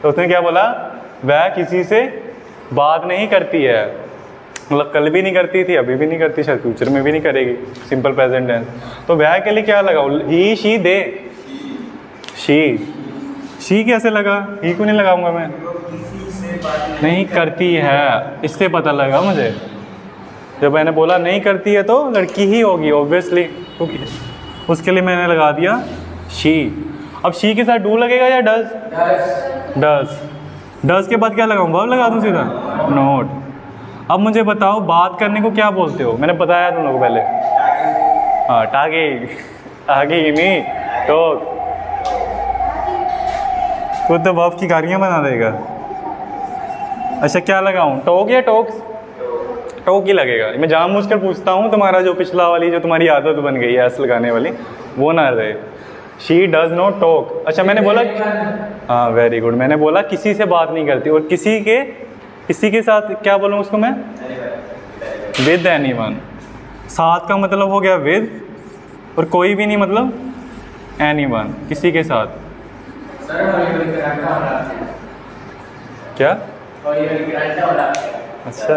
तो उसने क्या बोला? वह किसी से बात नहीं करती है। मतलब कल भी नहीं करती थी, अभी भी नहीं करती, शायद फ्यूचर में भी नहीं करेगी। Simple present tense. तो वह के लिए क्या लगाऊं? ही, शी, दे। शी कैसे लगा? ही क्यों नहीं लगाऊंगा मैं? नहीं करती है, इससे पता लगा मुझे। जब मैंने बोला नहीं करती है तो लड़की ही होगी ऑब्वियसली, क्योंकि उसके लिए मैंने लगा दिया शी। अब शी के साथ डू लगेगा या डज? डज। डज के बाद क्या लगाऊँ? वर्ब लगा दूँ सीधा? नोट। अब मुझे बताओ बात करने को क्या बोलते हो? मैंने बताया तुम लोगों को पहले। हाँ, टागिंग। टागिंग नहीं, टॉक। तो वर्ब की गाड़ियाँ बना देगा। अच्छा क्या लगाऊँ, टॉक या टॉक्स? टॉक ही लगेगा। मैं जानबूझकर पूछता हूँ, तुम्हारा जो पिछला वाली जो तुम्हारी आदत बन गई है एस लगाने वाली, वो ना रहे। She does not talk. अच्छा मैंने बोला, हाँ वेरी गुड, मैंने बोला किसी से बात नहीं करती। और किसी के साथ क्या बोलूँ उसको मैं? With anyone. साथ का मतलब हो गया विद, और कोई भी नहीं मतलब एनीवन, किसी के साथ। क्या? अच्छा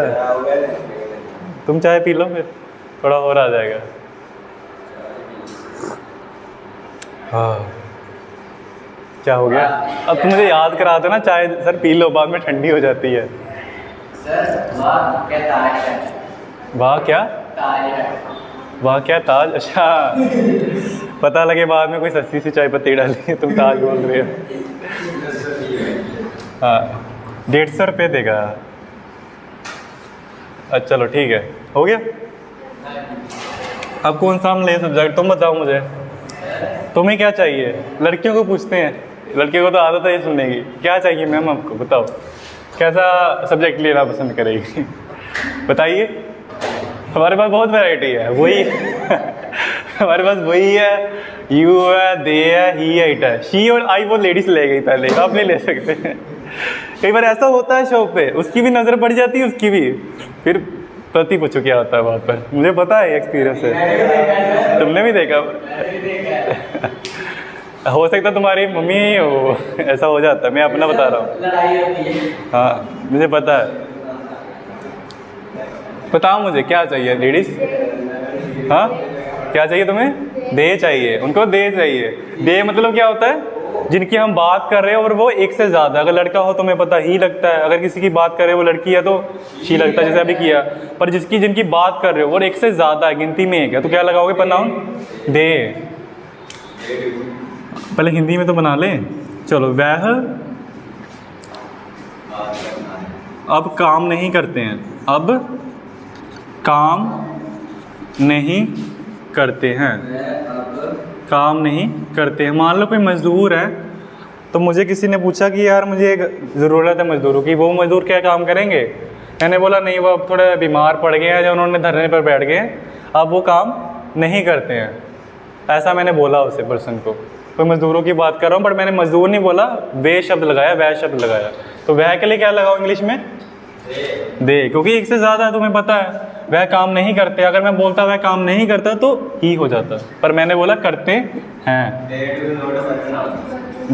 तुम चाय पी लो फिर, थोड़ा और आ जाएगा। हाँ क्या हो गया? अब तुम मुझे याद करा दो ना, चाय सर पी लो, बाद में ठंडी हो जाती है। सर वाह क्या ताज है। वाह क्या? ताज है। वाह क्या ताज? अच्छा पता लगे बाद में कोई सस्ती सी चाय पत्ती डाली, तुम ताज बोल रहे हो। हाँ 150 रुपये देगा। अच्छा चलो ठीक है, हो गया। अब कौन सा हम ले सब्जेक्ट, तुम बताओ मुझे, तुम्हें क्या चाहिए? लड़कियों को पूछते हैं, लड़कियों को तो आदत है ये सुनने की। क्या चाहिए मैम आपको, बताओ कैसा सब्जेक्ट लेना पसंद करेगी? बताइए। हमारे पास बहुत वैरायटी है, वही हमारे पास वही है, यू है, दे है, ही है, इट है। शी और आई वो लेडीज ले गई पहले, आप नहीं ले सकते। कई बार ऐसा होता है शॉप पे, उसकी भी नज़र पड़ जाती है, उसकी भी, फिर प्रति पूछो क्या होता है वहाँ पर। मुझे पता है, एक्सपीरियंस है, तुमने भी देखा। हो सकता तुम्हारी मम्मी ही हो, ऐसा हो जाता है, मैं अपना बता रहा हूँ। हाँ मुझे पता है। बताओ मुझे क्या चाहिए लेडीज़? हाँ क्या चाहिए तुम्हें? दे चाहिए, उनको दे चाहिए। दे मतलब क्या होता है? जिनकी हम बात कर रहे हैं और वो एक से ज़्यादा। अगर लड़का हो तुम्हें पता ही लगता है, अगर किसी की बात कर रहे हो वो लड़की है तो शी लगता है, जैसे अभी किया। पर जिनकी बात कर रहे हो और एक से ज़्यादा है, गिनती में है क्या, तो क्या लगाओगे प्रनाउन? दे। पहले हिंदी में तो बना लें। चलो वह अब काम नहीं करते हैं, अब काम नहीं करते हैं, काम नहीं करते हैं। मान लो कोई मज़दूर है, तो मुझे किसी ने पूछा कि यार मुझे ज़रूरत है मज़दूरों की, वो मज़दूर क्या काम करेंगे? मैंने बोला नहीं, वो अब थोड़े बीमार पड़ गए हैं या उन्होंने धरने पर बैठ गए, अब वो काम नहीं करते हैं। ऐसा मैंने बोला उसे पर्सन को। कोई मज़दूरों की बात कर रहा हूँ, बट मैंने मज़दूर नहीं बोला, वे शब्द लगाया, वह शब्द लगाया। तो वह के लिए क्या लगाओ इंग्लिश में? दे, क्योंकि एक से ज़्यादा है, तुम्हें पता है वह काम नहीं करते। अगर मैं बोलता वह काम नहीं करता तो ही हो जाता, पर मैंने बोला करते हैं।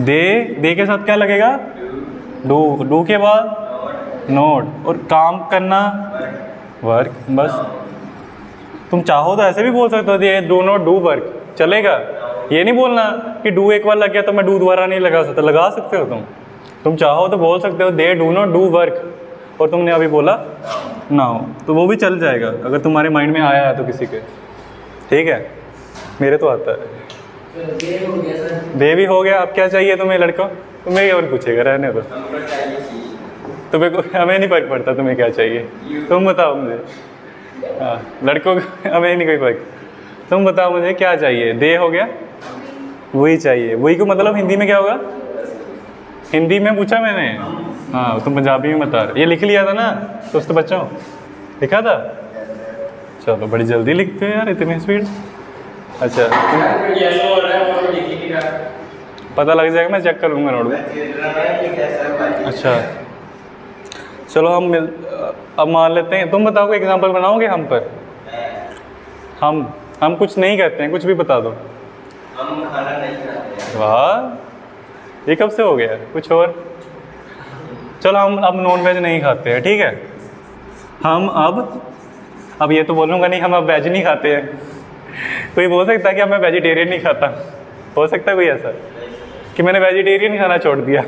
दे के साथ क्या लगेगा? डू। डू के बाद नोट, और काम करना वर्क। बस तुम चाहो तो ऐसे भी बोल सकते हो, they do not do work, चलेगा। ये नहीं बोलना कि डू एक बार लग गया तो मैं डू दोबारा नहीं लगा सकता, लगा सकते हो तुम चाहो तो बोल सकते हो they do not do work, और तुमने अभी बोला नाउ, तो वो भी चल जाएगा अगर तुम्हारे माइंड में आया है तो किसी के। ठीक है, मेरे तो आता है। दे भी हो गया। अब क्या चाहिए तुम्हें लड़का? तुम्हें और पूछेगा, रहने दो। तुम्हें हमें नहीं फर्क पड़ता तुम्हें क्या चाहिए, तुम बताओ मुझे। हाँ लड़कों को हमें नहीं कोई फर्क, तुम बताओ मुझे क्या चाहिए। दे हो गया, वही चाहिए। वही को मतलब हिंदी में क्या होगा? हिंदी में पूछा मैंने। हाँ तुम पंजाबी में बता रहे, ये लिख लिया था ना दोस्तों बच्चों, लिखा था। चलो बड़ी जल्दी लिखते हो यार, इतनी स्पीड। अच्छा पता लग जाएगा, मैं चेक कर लूँगा नोट में। अच्छा चलो अब मान लेते हैं, तुम बताओ कोई एग्जांपल बनाओगे हम पर। हम कुछ नहीं करते हैं, कुछ भी बता दो। हम खाना नहीं खाते। वाह, ये कब से हो गया? कुछ और। चलो हम अब नॉन वेज नहीं खाते हैं, ठीक है। हम अब ये तो बोलूँगा नहीं हम अब वेज नहीं खाते हैं। कोई बोल सकता है कि अब मैं वेजिटेरियन नहीं खाता? हो सकता है कोई ऐसा कि मैंने वेजिटेरियन खाना छोड़ दिया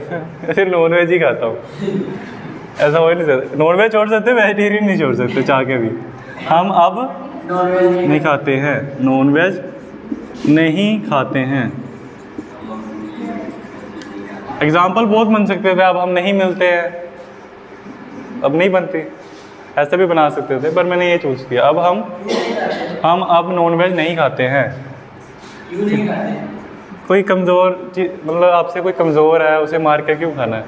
सिर्फ नॉन वेज ही खाता हूँ? ऐसा हो ही नहीं सकता। नॉन वेज छोड़ सकते, वेजिटेरियन नहीं छोड़ सकते चाह के भी। हम अब नहीं खाते हैं नॉन वेज, नहीं खाते हैं। एग्जाम्पल बहुत बन सकते थे, अब हम नहीं मिलते हैं, अब नहीं बनती, ऐसे भी बना सकते थे, पर मैंने ये चूज़ किया। अब हम अब नॉनवेज नहीं खाते हैं। क्यों नहीं खाते? कोई कमज़ोर चीज़, मतलब आपसे कोई कमज़ोर है, उसे मार के क्यों खाना है?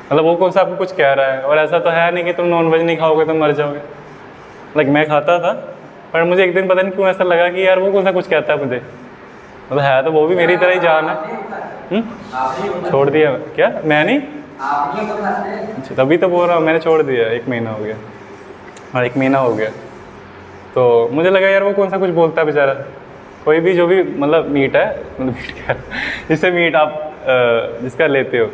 मतलब वो कौन सा आपको कुछ कह रहा है, और ऐसा तो है नहीं कि तुम नॉनवेज नहीं खाओगे तो मर जाओगे। लाइक मैं खाता था, पर मुझे एक दिन पता नहीं क्यों ऐसा लगा कि यार वो कौन सा कुछ कहता है मुझे, मतलब है तो वो भी मेरी तरह ही जान है। छोड़ दिया क्या? मैं नहीं, अच्छा तभी तो बोल रहा हूँ, मैंने छोड़ दिया, 1 महीना हो गया। हाँ 1 महीना हो गया। तो मुझे लगा यार वो कौन सा कुछ बोलता है बेचारा। कोई भी जो भी मतलब मीट है, मतलब मीट क्या, जिससे मीट आप जिसका लेते हो,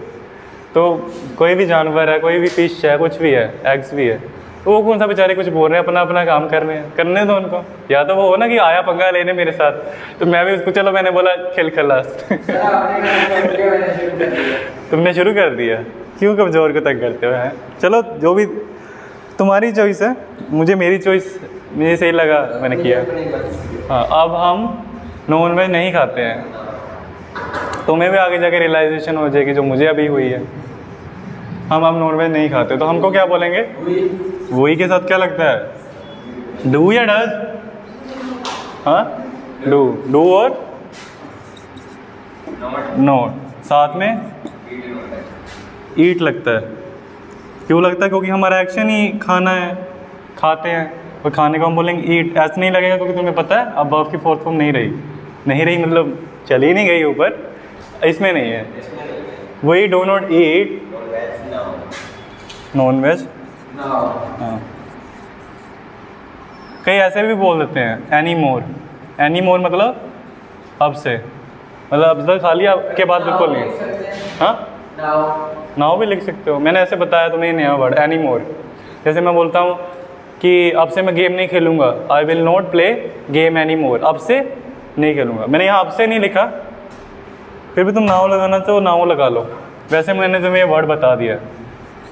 तो कोई भी जानवर है, कोई भी फिश है, कुछ भी है, एग्स भी है, तो वो कौन सा बेचारे कुछ बोल रहे हैं, अपना अपना काम कर रहे हैं, करने दो उनको। या तो वो हो ना कि आया पंगा लेने मेरे साथ, तो मैं भी उसको, चलो मैंने बोला खेल खलास। तुमने शुरू कर दिया, क्यों कमज़ोर को तंग करते हो? हैं चलो, जो भी तुम्हारी चॉइस है, मुझे मेरी चॉइस मुझे सही लगा, मैंने किया। हाँ अब हम नॉनवेज नहीं खाते हैं। तुम्हें भी आगे जाके रियलाइजेशन हो जाएगी जो मुझे अभी हुई है। हम अब नॉनवेज नहीं खाते, तो हमको क्या बोलेंगे? वही के साथ क्या लगता है? डू या डज? हाँ डू और नॉट, साथ में ईट लगता है। क्यों लगता है? क्योंकि हमारा एक्शन ही खाना है, खाते हैं, और खाने को हम बोलेंगे ईट। ऐसा नहीं लगेगा क्योंकि तुम्हें पता है अब वर्ब की फोर्थ फॉर्म नहीं रही, मतलब चली नहीं गई ऊपर, इसमें नहीं है। वही do not eat non veg. हाँ कई ऐसे भी बोल देते हैं एनी मोर मतलब अब से, मतलब अब तक खा लिया के बाद बिल्कुल नहीं। हाँ नाउ भी लिख सकते हो, मैंने ऐसे बताया तुम्हें नया वर्ड एनी मोर। जैसे मैं बोलता हूँ कि अब से मैं गेम नहीं खेलूँगा, I will not play game any more, अब से नहीं खेलूँगा। मैंने यहाँ अब से नहीं लिखा, फिर भी तुम नाउ लगाना तो नाउ लगा लो। वैसे मैंने तुम्हें ये वर्ड बता दिया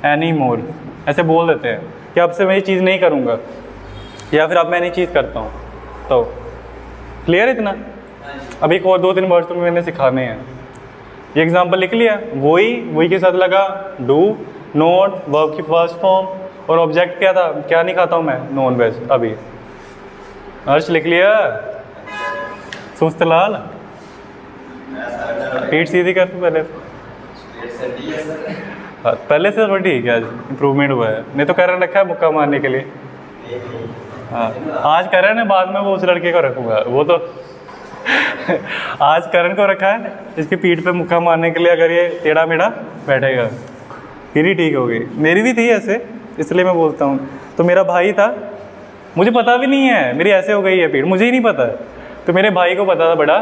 एनी मोर, ऐसे बोल देते हैं कि अब से मैं ये चीज़ नहीं करूँगा, या फिर अब मैं नहीं चीज़ करता हूँ। तो क्लियर है इतना? अभी एक और 2-3 वर्ड तुम्हें मैंने सिखाने हैं। ये एग्जांपल लिख लिया, वही के साथ लगा डू नॉट, वर्ब की फर्स्ट फॉर्म, और ऑब्जेक्ट क्या था? क्या नहीं खाता हूँ मैं? Non veg. अभी अर्श लिख लिया? सुस्तलाल पीठ सीधी कर तू पहले से थोड़ी ठीक है, आज इम्प्रूवमेंट हुआ है। नहीं तो करण रखा है मुक्का मारने के लिए। हाँ आज करण है, बाद में वो उस लड़के को रखूँगा, वो तो आज करण को रखा है इसकी पीठ पे मुक्का मारने के लिए। अगर ये टेढ़ा मेढ़ा बैठेगा फिर ही ठीक होगी। मेरी भी थी ऐसे, इसलिए मैं बोलता हूँ। तो मेरा भाई था, मुझे पता भी नहीं है मेरी ऐसे हो गई है पीठ, मुझे ही नहीं पता। तो मेरे भाई को पता था बड़ा,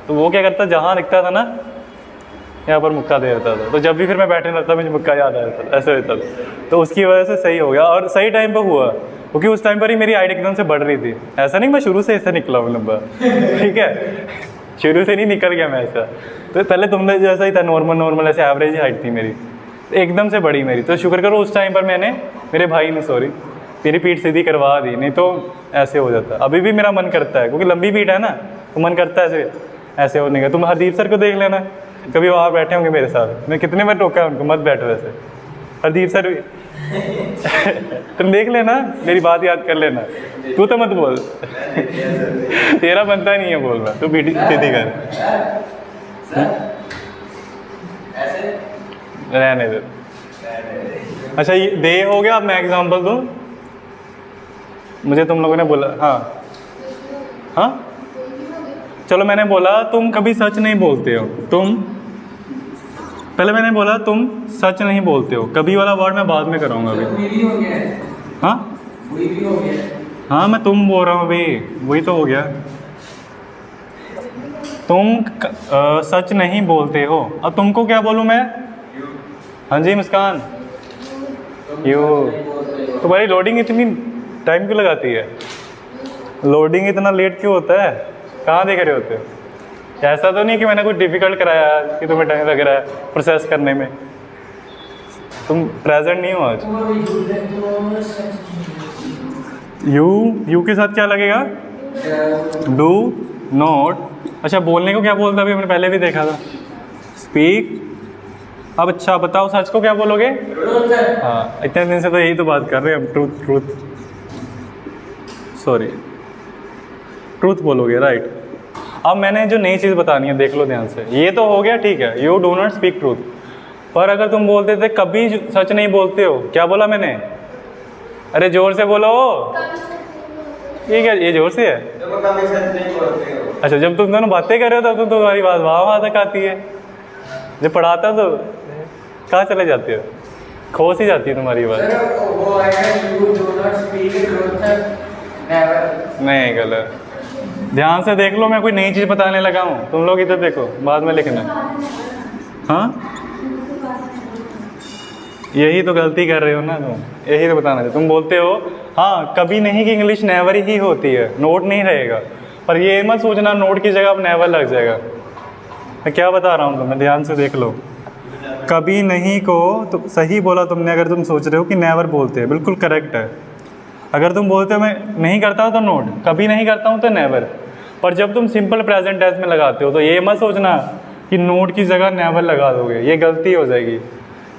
तो वो क्या करता, जहाँ दिखता था ना यहाँ पर मुक्का दे देता था। तो जब भी फिर मैं बैठने लगता मुझे मुक्का याद आ जाता था, ऐसे होता था। तो उसकी वजह से सही हो गया, और सही टाइम पर हुआ, क्योंकि उस टाइम पर ही मेरी हाइट एकदम से बढ़ रही थी। ऐसा नहीं मैं शुरू से ऐसे निकला हूँ लंबा, ठीक है, शुरू से नहीं निकल गया मैं ऐसा। तो पहले तुमने जैसा ही था, नॉर्मल ऐसे एवरेज हाइट थी मेरी, एकदम से बड़ी मेरी। तो शुक्र करो उस टाइम पर मैंने, मेरे भाई ने सॉरी, मेरी पीठ सीधी करवा दी, नहीं तो ऐसे हो जाता। अभी भी मेरा मन करता है, क्योंकि लंबी पीठ है ना, तो मन करता है ऐसे होने का। तुम हरदीप सर को देख लेना, कभी वहाँ बैठे होंगे मेरे साथ, मैं कितने बार टोका उनको मत बैठो वैसे। हरदीप सर भी तुम देख लेना, मेरी बात याद कर लेना। तू तो मत बोल तेरा बनता नहीं है बोलना, तू पीठ सीधी कर, रहने दे। अच्छा ये दे हो गया। अब मैं एग्जांपल दूँ, मुझे तुम लोगों ने बोला, हाँ चलो मैंने बोला तुम कभी सच नहीं बोलते हो। तुम पहले मैंने बोला तुम सच नहीं बोलते हो, कभी वाला वर्ड मैं बाद में कराऊंगा अभी। हाँ हाँ मैं तुम बोल रहा हूँ अभी, वही तो हो गया। तुम सच नहीं बोलते हो, अब तुमको क्या बोलूँ मैं? हाँ जी मुस्कान, यू। तुम्हारी लोडिंग इतनी टाइम क्यों लगाती है? लोडिंग इतना लेट क्यों होता है? कहाँ देख रहे होते हो? ऐसा तो नहीं कि मैंने कुछ डिफ़िकल्ट कराया कि तुम्हें टाइम लग रहा है प्रोसेस करने में। तुम प्रेजेंट नहीं हो आज। यू के साथ क्या लगेगा? डू नॉट अच्छा बोलने को क्या बोलता अभी हमने पहले भी देखा था, स्पीक। अब अच्छा बताओ सच को क्या बोलोगे? हाँ, इतने दिन से तो यही तो बात कर रहे हैं हम, ट्रूथ ट्रूथ, सॉरी ट्रूथ बोलोगे, राइट। अब मैंने जो नई चीज़ बतानी है देख लो ध्यान से, ये तो हो गया ठीक है, you do not speak truth. पर अगर तुम बोलते थे कभी सच नहीं बोलते हो, क्या बोला मैंने? अरे जोर से बोलो। ये क्या, ये जोर से है? अच्छा जब तुम दोनों बातें कर रहे हो तो तुम्हारी बात वहाँ तक आती है, जब पढ़ाता तो कहाँ चले जाती हो, खो सी जाती है तुम्हारी बात। नहीं गलत, ध्यान से देख लो, मैं कोई नई चीज़ बताने लगा हूँ, तुम लोग इधर देखो बाद में लिखना। हाँ यही तो गलती कर रहे हो ना तुम, यही तो बताना चाहिए। तुम बोलते हो हाँ कभी नहीं कि इंग्लिश नेवर ही होती है, नोट नहीं रहेगा। पर ये मत सोचना नोट की जगह अब नेवर लग जाएगा। मैं क्या बता रहा हूँ तुम्हें, ध्यान से देख लो। कभी नहीं को तो सही बोला तुमने, अगर तुम सोच रहे हो कि नेवर बोलते हैं, बिल्कुल करेक्ट है। अगर तुम बोलते हो मैं नहीं करता हूँ तो नोट, कभी नहीं करता हूँ तो नेवर। पर जब तुम सिंपल प्रेजेंट टेंस में लगाते हो तो ये मत सोचना कि नोट की जगह नेवर लगा दोगे, ये गलती हो जाएगी।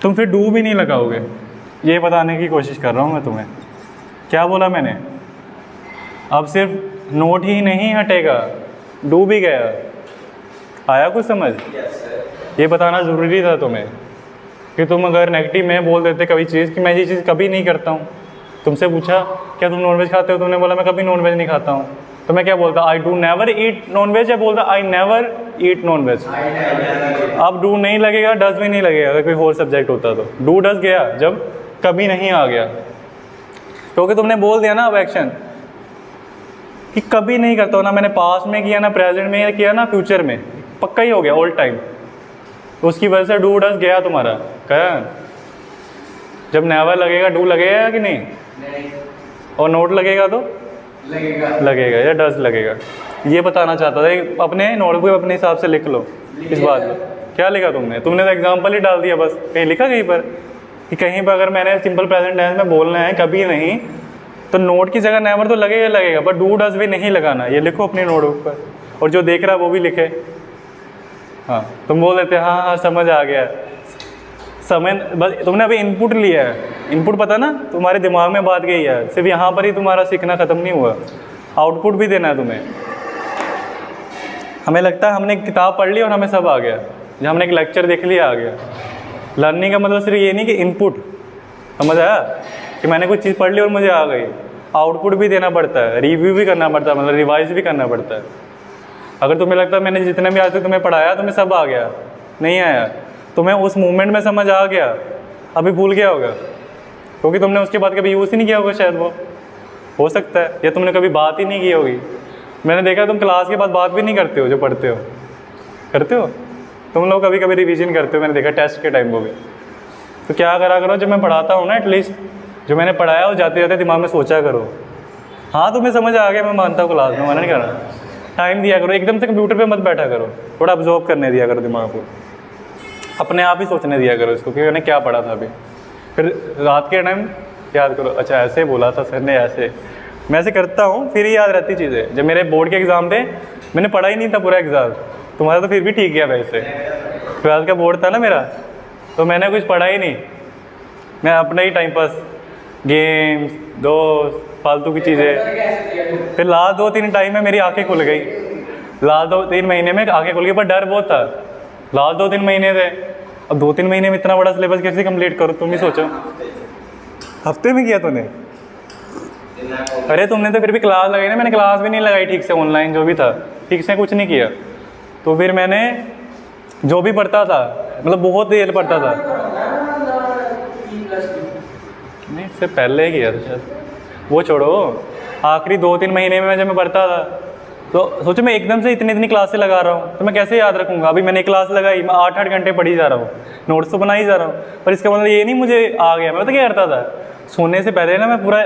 तुम फिर डू भी नहीं लगाओगे, ये बताने की कोशिश कर रहा हूँ मैं तुम्हें। क्या बोला मैंने? अब सिर्फ नोट ही नहीं हटेगा, डू भी गया। आया कुछ समझ? ये बताना ज़रूरी था तुम्हें कि तुम अगर नेगेटिव में बोल देते कभी चीज़ कि मैं ये चीज़ कभी नहीं करता हूँ। तुमसे पूछा क्या तुम नॉनवेज खाते हो, तुमने बोला मैं कभी नॉनवेज नहीं खाता हूँ, तो मैं क्या बोलता? I do never eat non veg, या बोलता आई नेवर ईट नॉनवेज? अब डू नहीं लगेगा, डज भी नहीं लगेगा अगर कोई और सब्जेक्ट होता तो। डू डज गया जब कभी नहीं आ गया, क्योंकि तुमने बोल दिया ना अब एक्शन कि कभी नहीं करता हूँ, ना मैंने पास्ट में किया, ना प्रेजेंट में किया, ना फ्यूचर में, पक्का ही हो गया ऑल टाइम। तो उसकी वजह से डू डज गया तुम्हारा। क्या जब नेवर लगेगा डू लगेगा कि नहीं? और नोट लगेगा तो लगेगा या डज लगेगा, ये बताना चाहता था। अपने नोटबुक अपने हिसाब से लिख लो इस बात में। क्या लिखा तुमने? तुमने तो एग्जाम्पल ही डाल दिया बस, कहीं लिखा कहीं पर कि कहीं पर अगर मैंने सिंपल प्रेजेंट टेंस में बोलना है कभी नहीं, तो नोट की जगह नेवर तो लगेगा लगेगा, पर डू डज भी नहीं लगाना। ये लिखो अपनी नोटबुक पर, और जो देख रहा है वो भी लिखे। हाँ तुम बोल देते हाँ हाँ समझ आ गया, समय बस तुमने अभी इनपुट लिया है, इनपुट पता ना तुम्हारे दिमाग में बात गई है, सिर्फ यहाँ पर ही तुम्हारा सीखना ख़त्म नहीं हुआ, आउटपुट भी देना है तुम्हें। हमें लगता है हमने एक किताब पढ़ ली और हमें सब आ गया, जब हमने एक लेक्चर देख लिया आ गया। लर्निंग का मतलब सिर्फ ये नहीं कि इनपुट, समझ आया कि मैंने कुछ चीज़ पढ़ ली और मुझे आ गई, आउटपुट भी देना पड़ता है, रिव्यू भी करना पड़ता है, मतलब रिवाइज भी करना पड़ता है। अगर तुम्हें लगता है मैंने जितने भी आज तक तुम्हें पढ़ाया तुम्हें सब आ गया, नहीं आया, तुम्हें उस मूवमेंट में समझ आ गया, अभी भूल गया होगा क्योंकि तुमने उसके बाद कभी यूज़ ही नहीं किया होगा, शायद वो हो सकता है, या तुमने कभी बात ही नहीं की होगी। मैंने देखा तुम क्लास के बाद बात भी नहीं करते हो, जो पढ़ते हो करते हो तुम लोग, कभी कभी रिवीजन करते हो, मैंने देखा टेस्ट के टाइम को भी। तो क्या करा करो, जब मैं पढ़ाता हूँ ना एटलीस्ट जो मैंने पढ़ाया वो जाते जाते दिमाग में सोचा करो। हाँ तुम्हें समझ आ गया, मैं मानता हूँ क्लास में, मना नहीं कर रहा, टाइम दिया करो, एकदम से कंप्यूटर पे मत बैठा करो, थोड़ा अब्जॉर्व करने दिया करो दिमाग को, अपने आप ही सोचने दिया करो इसको कि मैंने क्या पढ़ा था अभी। फिर रात के टाइम याद करो, अच्छा ऐसे बोला था सर ने, ऐसे मैं ऐसे करता हूँ, फिर ही याद रहती चीज़ें। जब मेरे बोर्ड के एग्ज़ाम थे मैंने पढ़ा ही नहीं था पूरा एग्ज़ाम, तुम्हारा तो फिर भी ठीक गया वैसे, 12th का बोर्ड था ना मेरा, तो मैंने कुछ पढ़ा ही नहीं, मैं अपना ही टाइम पास, गेम्स, दोस्त, फालतू की चीज़ें। फिर लास्ट 2-3 टाइम में मेरी आंखें खुल गई, लास्ट 2-3 महीने में आंखें खुल गई, पर डर बहुत था। लास्ट 2-3 महीने थे, अब 2-3 महीने में इतना बड़ा सिलेबस कैसे कंप्लीट करो, तुम ही सोचो। हफ्ते में किया तूने? अरे तुमने तो फिर भी क्लास लगाई ना, मैंने क्लास भी नहीं लगाई ठीक से, ऑनलाइन जो भी था ठीक से कुछ नहीं किया। तो फिर मैंने जो भी पढ़ता था, मतलब बहुत देर पढ़ता था, नहीं इससे पहले ही किया था शायद, वो छोड़ो। आखिरी 2-3 महीने में जब मैं पढ़ता था तो सोचो मैं एकदम से इतनी क्लास से लगा रहा हूँ, तो मैं कैसे याद रखूँगा। अभी मैंने क्लास लगाई, मैं 8-8 घंटे पढ़ी जा रहा हूँ, नोट्स तो बना ही जा रहा हूँ, पर इसका मतलब ये नहीं मुझे आ गया। मैं तो क्या करता था, सोने से पहले ना मैं पूरा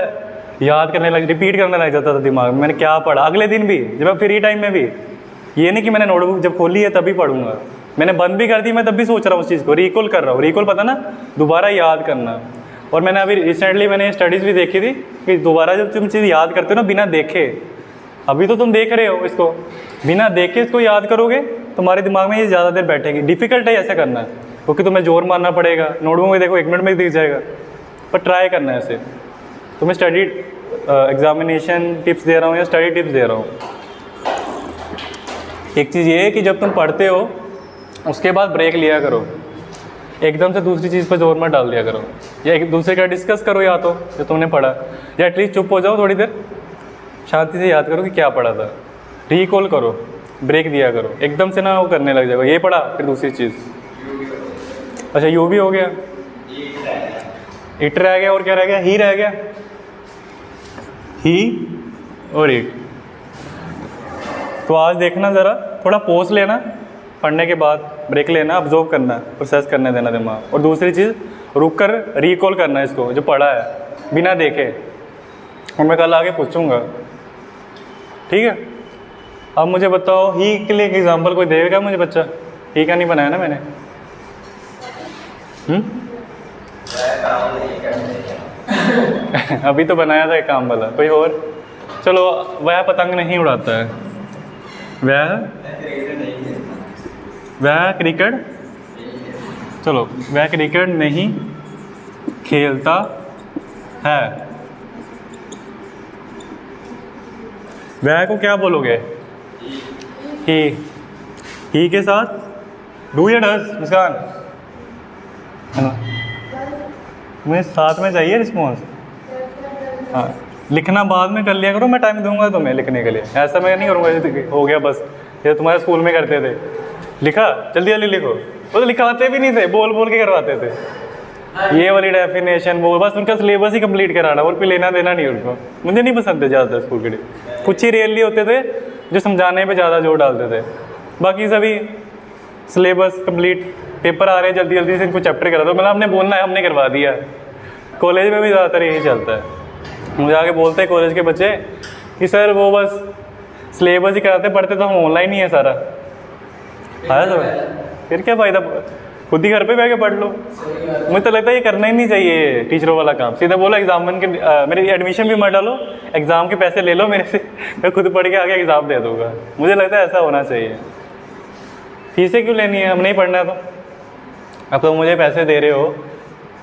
याद करने लग, रिपीट करने लग जाता था दिमाग में मैंने क्या पढ़ा, अगले दिन भी, जब मैं फ्री टाइम में भी। ये नहीं कि मैंने नोटबुक जब खोली है तभी पढ़ूंगा, मैंने बंद भी कर दी, मैं तब भी सोच रहा हूँ उस चीज़ को, रिकॉल कर रहा हूँ। रिकॉल पता ना, दोबारा याद करना। और मैंने अभी रिसेंटली मैंने स्टडीज़ भी देखी थी कि दोबारा जब तुम चीज़ याद करते हो ना बिना देखे, अभी तो तुम देख रहे हो इसको, बिना देखे इसको याद करोगे तुम्हारे दिमाग में ये ज़्यादा देर बैठेगी। डिफ़िकल्ट है ऐसा करना, क्योंकि तुम्हें जोर मारना पड़ेगा। नोटबुक में देखो 1 मिनट में दिख जाएगा, पर ट्राई करना है इसे। तुम्हें स्टडी एग्जामिनेशन टिप्स दे रहा हूँ या स्टडी टिप्स दे रहा हूँ। एक चीज़ ये है कि जब तुम पढ़ते हो उसके बाद ब्रेक लिया करो, एकदम से दूसरी चीज़ पर जोर मत डाल दिया करो, या एक दूसरे का डिस्कस करो या तो जो तुमने पढ़ा, या एटलीस्ट चुप हो जाओ थोड़ी देर, शांति से याद करो कि क्या पढ़ा था, रिकॉल करो, ब्रेक दिया करो। एकदम से ना वो करने लग जाएगा, ये पढ़ा फिर दूसरी चीज़। अच्छा यू भी हो गया, इट रह गया, और क्या रह गया? ही रह गया, ही और इट। तो आज देखना ज़रा, थोड़ा पॉज लेना, पढ़ने के बाद ब्रेक लेना, ऑब्जर्व करना, प्रोसेस करने देना दिमाग। और दूसरी चीज़ रुक कर रिकॉल करना इसको जो पढ़ा है बिना देखे। और मैं कल आगे पूछूंगा, ठीक है? अब मुझे बताओ, ही के लिए एक एग्जाम्पल कोई देगा मुझे? बच्चा ही का नहीं बनाया ना मैंने। अभी तो बनाया था एक काम वाला, कोई और? चलो, वह पतंग नहीं उड़ाता है, वह क्रिकेट, चलो वह क्रिकेट नहीं खेलता है। वह को क्या बोलोगे? ही के साथ डू या डज? मुस्कान, मुझे साथ में चाहिए रिस्पॉन्स। हाँ, लिखना बाद में कर लिया करो, मैं टाइम दूंगा तुम्हें लिखने के लिए। ऐसा मैं नहीं करूँगा हो गया बस, ये तुम्हारे स्कूल में करते थे, लिखा जल्दी जल्दी लिखो। वो तो लिखाते भी नहीं थे, बोल बोल के करवाते थे। ये वाली डेफिनेशन वो, बस उनका सिलेबस ही कंप्लीट कराना, और फिर लेना देना नहीं उनको। मुझे नहीं पसंद थे ज़्यादातर स्कूल के लिए। कुछ ही रेयरली होते थे जो समझाने पे ज़्यादा जोर डालते थे, बाकी सभी सिलेबस कंप्लीट, पेपर आ रहे हैं जल्दी जल्दी से इनको चैप्टर करा दो, मतलब हमने बोलना है हमने करवा दिया। कॉलेज में भी ज़्यादातर यही चलता है। मुझे आगे बोलते हैं कॉलेज के बच्चे कि सर वो बस सिलेबस ही कराते, पढ़ते तो हम ऑनलाइन ही है सारा। आया तो फिर क्या फ़ायदा, खुद ही घर पे बैठ के पढ़ लो। मुझे तो लगता है ये करना ही नहीं चाहिए टीचरों वाला काम। सीधा बोला एग्जाम के मेरी एडमिशन भी मत डालो, एग्ज़ाम के पैसे ले लो मेरे से, मैं खुद पढ़ के आगे एग्ज़ाम दे दूँगा। मुझे लगता है ऐसा होना चाहिए। फीसें क्यों लेनी है? हम नहीं पढ़ना तो। अब तो मुझे पैसे दे रहे हो,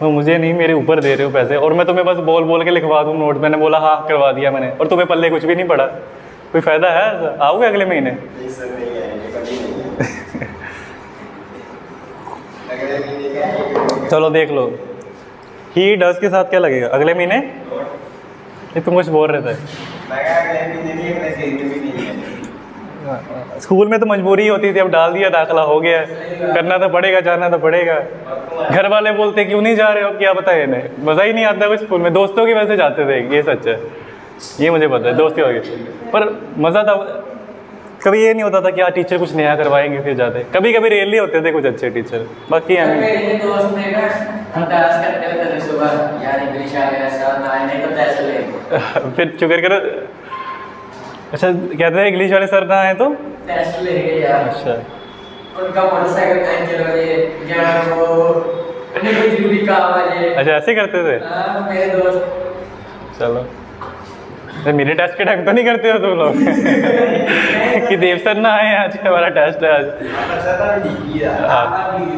तो मुझे नहीं, मेरे ऊपर दे रहे हो पैसे, और मैं तुम्हें बस बोल बोल के लिखवा दूँ नोट। मैंने बोला हाँ करवा दिया मैंने, और तुम्हें पल्ले कुछ भी नहीं पड़ा। कोई फ़ायदा है ऐसा? आओगे अगले महीने? चलो देख लो, ही डज के साथ क्या लगेगा अगले महीने? ये तुम कुछ बोल रहे थे। स्कूल में तो मजबूरी होती थी, अब डाल दिया, दाखिला हो गया, करना तो पड़ेगा, जाना तो पड़ेगा। घर वाले बोलते क्यों नहीं जा रहे हो, क्या पता है इन्हें, मज़ा ही नहीं आता है स्कूल में। दोस्तों की वजह से जाते थे, ये सच है, ये मुझे पता है, दोस्ती हो गई। पर मज़ा था, कभी ये नहीं होता था कि यार टीचर कुछ नया करवाएंगे फिर जाते। कभी कभी रियली होते थे कुछ अच्छे टीचर, बाकी हमें फिर शुक्र करो। अच्छा कहते हैं इंग्लिश वाले सर ना आए तो टेस्ट लेंगे यार। अच्छा, उनका मोटरसाइकिल पंचर हो जाए या वो कोई जरूरी काम आ जाए। अच्छा ऐसे करते थे? हाँ मेरे दोस्त। चलो, मेरे टेस्ट के टाइम तो नहीं करते हो तुम लोग कि देव सर ना आए आज, हमारा टेस्ट है आज। हाँ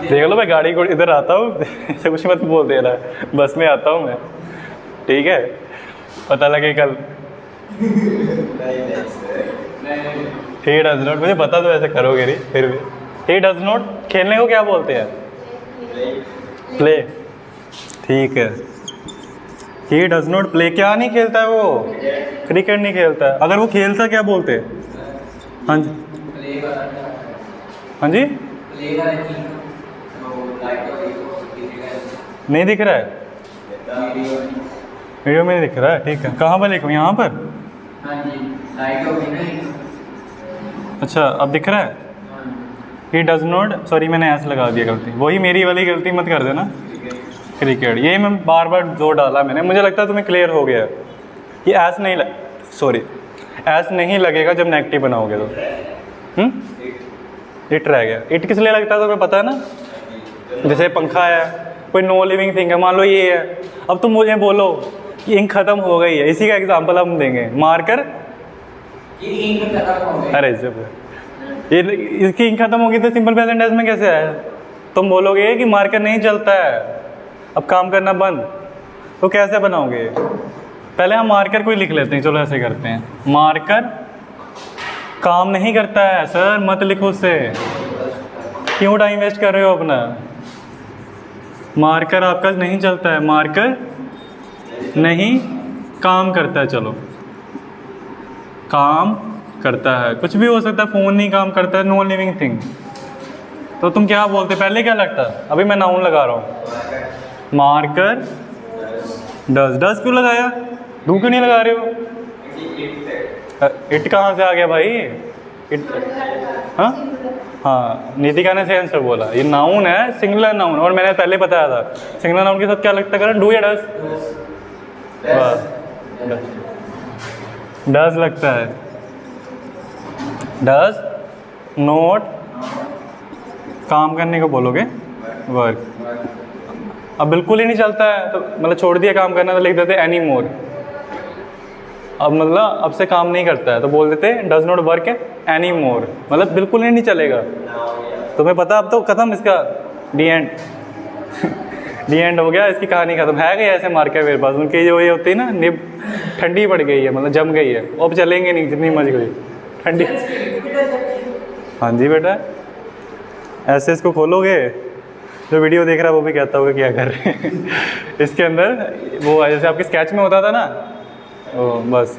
देख लो, मैं गाड़ी को इधर आता हूँ ऐसा कुछ मत बोल दे रहा, बस में आता हूँ मैं, ठीक है? पता लगे कल। ही डज नॉट, मुझे पता तो ऐसे करोगे नहीं, फिर भी ही डज नॉट खेलने को क्या बोलते हैं? प्ले, ठीक है। ही डज नॉट प्ले, क्या नहीं खेलता है वो? क्रिकेट नहीं खेलता है। अगर वो खेलता क्या बोलते हैं? हाँ जी, हाँ जी, नहीं दिख रहा है वीडियो में, नहीं दिख रहा है, ठीक है। कहाँ पर लिखूँ, यहाँ पर? हाँ जी, लाइट होगी नहीं। अच्छा अब दिख रहा है? ही डज नॉट, सॉरी मैंने ऐसे लगा दिया, गलती वही मेरी वाली गलती मत कर देना। क्रिकेट, ये मैं बार बार जोर डाला मैंने, मुझे लगता है तुम्हें क्लियर हो गया कि ऐस नहीं सॉरी ऐस नहीं लगेगा जब नेगेटिव बनाओगे तो। इट रह गया। इट किस लिए लगता है तुम्हें पता है ना? जैसे पंखा है, कोई नो लिविंग थिंग है, मान लो ये है, अब तुम मुझे बोलो कि इंक ख़त्म हो गई है, इसी का एग्जांपल हम देंगे। मार्कर ये इंक खत्म हो गई। अरे जब ये इसकी इंक खत्म होगी तो सिंपल प्रेजेंट टेंस में कैसे आया? तुम बोलोगे कि मार्कर नहीं चलता है, अब काम करना बंद, तो कैसे बनाओगे? पहले हम मार्कर को ही लिख लेते हैं। चलो ऐसे करते हैं, मार्कर काम नहीं करता है। सर मत लिखो उससे, क्यों टाइम वेस्ट कर रहे हो अपना? मार्कर आपका नहीं चलता है, मार्कर नहीं काम करता है। चलो काम करता है, कुछ भी हो सकता है, फ़ोन नहीं काम करता है, नो लिविंग थिंग। तो तुम क्या बोलते? पहले क्या लगता? अभी मैं नाउन लगा रहा हूँ, मार्कर डज। डज क्यों लगाया? डू क्यों नहीं लगा रहे हो? इट कहाँ से आ गया भाई? इट, हाँ हाँ, नीतिका ने सही आंसर बोला। ये नाउन है, सिंगुलर नाउन, और मैंने पहले बताया था सिंगुलर नाउन के साथ क्या लगता है? डू या डज? डज लगता है। डज नोट काम करने को बोलोगे वर्क। अब बिल्कुल ही नहीं चलता है तो मतलब छोड़ दिया काम करना, तो लिख देते एनी मोर। अब मतलब अब से काम नहीं करता है तो बोल देते does not work any more, मतलब बिल्कुल ही नहीं चलेगा। तुम्हें पता, अब तो खत्म इसका, डी एंड डी एंड हो गया, इसकी कहानी खत्म। है गई ऐसे मार्कर मेरे पास, उनकी जो ये होती है ना निब ठंडी पड़ गई है, मतलब जम गई है, अब चलेंगे नहीं जितनी मर्जी गई ठंडी। हाँ जी बेटा, ऐसे इसको खोलोगे, जो वीडियो देख रहा है वो भी कहता होगा क्या कर रहे हैं। इसके अंदर वो जैसे आपके स्केच में होता था ना, ओ बस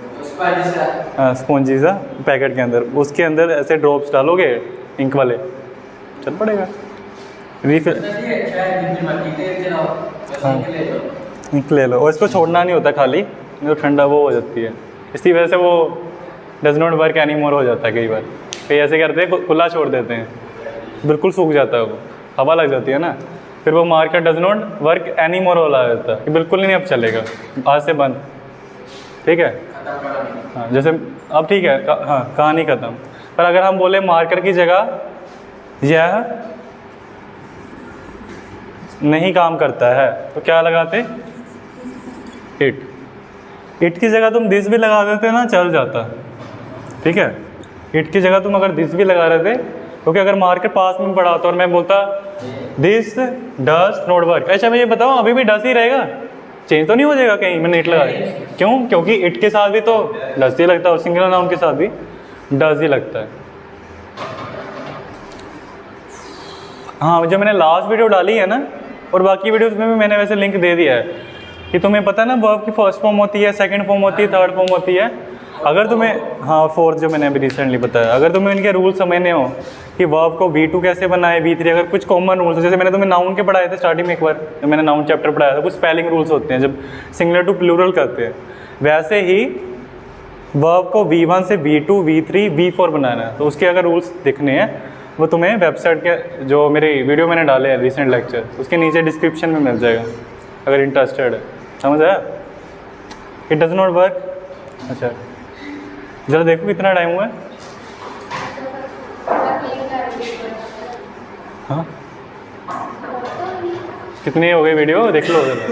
स्पॉन्जी सा पैकेट के अंदर, उसके अंदर ऐसे ड्रॉप्स डालोगे इंक वाले, चल पड़ेगा। रीफिल हाँ इंक ले लो, और इसको छोड़ना नहीं होता खाली, जो ठंडा वो हो जाती है, इसी वजह से वो does not work any more हो जाता है। कई बार कई ऐसे करते हैं, खुला छोड़ देते हैं, बिल्कुल सूख जाता है, वो हवा लग जाती है ना, फिर वो marker does not work any more वाला जाता है कि बिल्कुल ही नहीं अब चलेगा, आज से बंद। ठीक है हाँ, जैसे अब ठीक है हाँ, कहानी खत्म। पर अगर हम बोले मार्कर की जगह यह नहीं काम करता है तो क्या लगाते? इट। इट की जगह तुम दिस भी लगा देते ना, चल जाता। ठीक है, इट की जगह तुम अगर दिस भी लगा रहे थे, क्योंकि अगर मार्कर पास में पड़ा होता और मैं बोलता दिस डज नॉट वर्क, अच्छा मैं ये बताऊँ अभी भी डज ही रहेगा, चेंज तो नहीं हो जाएगा कहीं मैंने इट लगाया? क्यों? क्योंकि इट के साथ भी तो डज ही लगता है और सिंगुलर नाउन के साथ भी डज ही लगता है। हाँ, जो मैंने लास्ट वीडियो डाली है ना, और बाकी वीडियोस में भी मैंने वैसे लिंक दे दिया है कि तुम्हें पता है ना वर्ब की फर्स्ट फॉर्म होती है, सेकंड फॉर्म होती है, थर्ड फॉर्म होती है। अगर तुम्हें हाँ फोर्थ जो मैंने अभी रिसेंटली बताया, अगर तुम्हें इनके रूल समझने हो कि वर्ब को V2 कैसे बनाए, V3, अगर कुछ कॉमन रूल्स हो, जैसे मैंने तुम्हें नाउन के पढ़ाए थे स्टार्टिंग में एक बार, जब मैंने नाउन चैप्टर पढ़ाया था, कुछ स्पेलिंग रूल्स होते हैं जब सिंगुलर टू प्लूरल करते हैं, वैसे ही वर्ब को V1 से V2, V3, V4 बनाना है। तो उसके अगर रूल्स दिखने हैं वो तुम्हें वेबसाइट के जो मेरे वीडियो मैंने डाले हैं रिसेंट लेक्चर, उसके नीचे डिस्क्रिप्शन में मिल जाएगा अगर इंटरेस्टेड है। समझ आया? It does not work. अच्छा जरा देखो कितना टाइम हुआ है। हाँ कितनी हो गई वीडियो, देख लो जरा।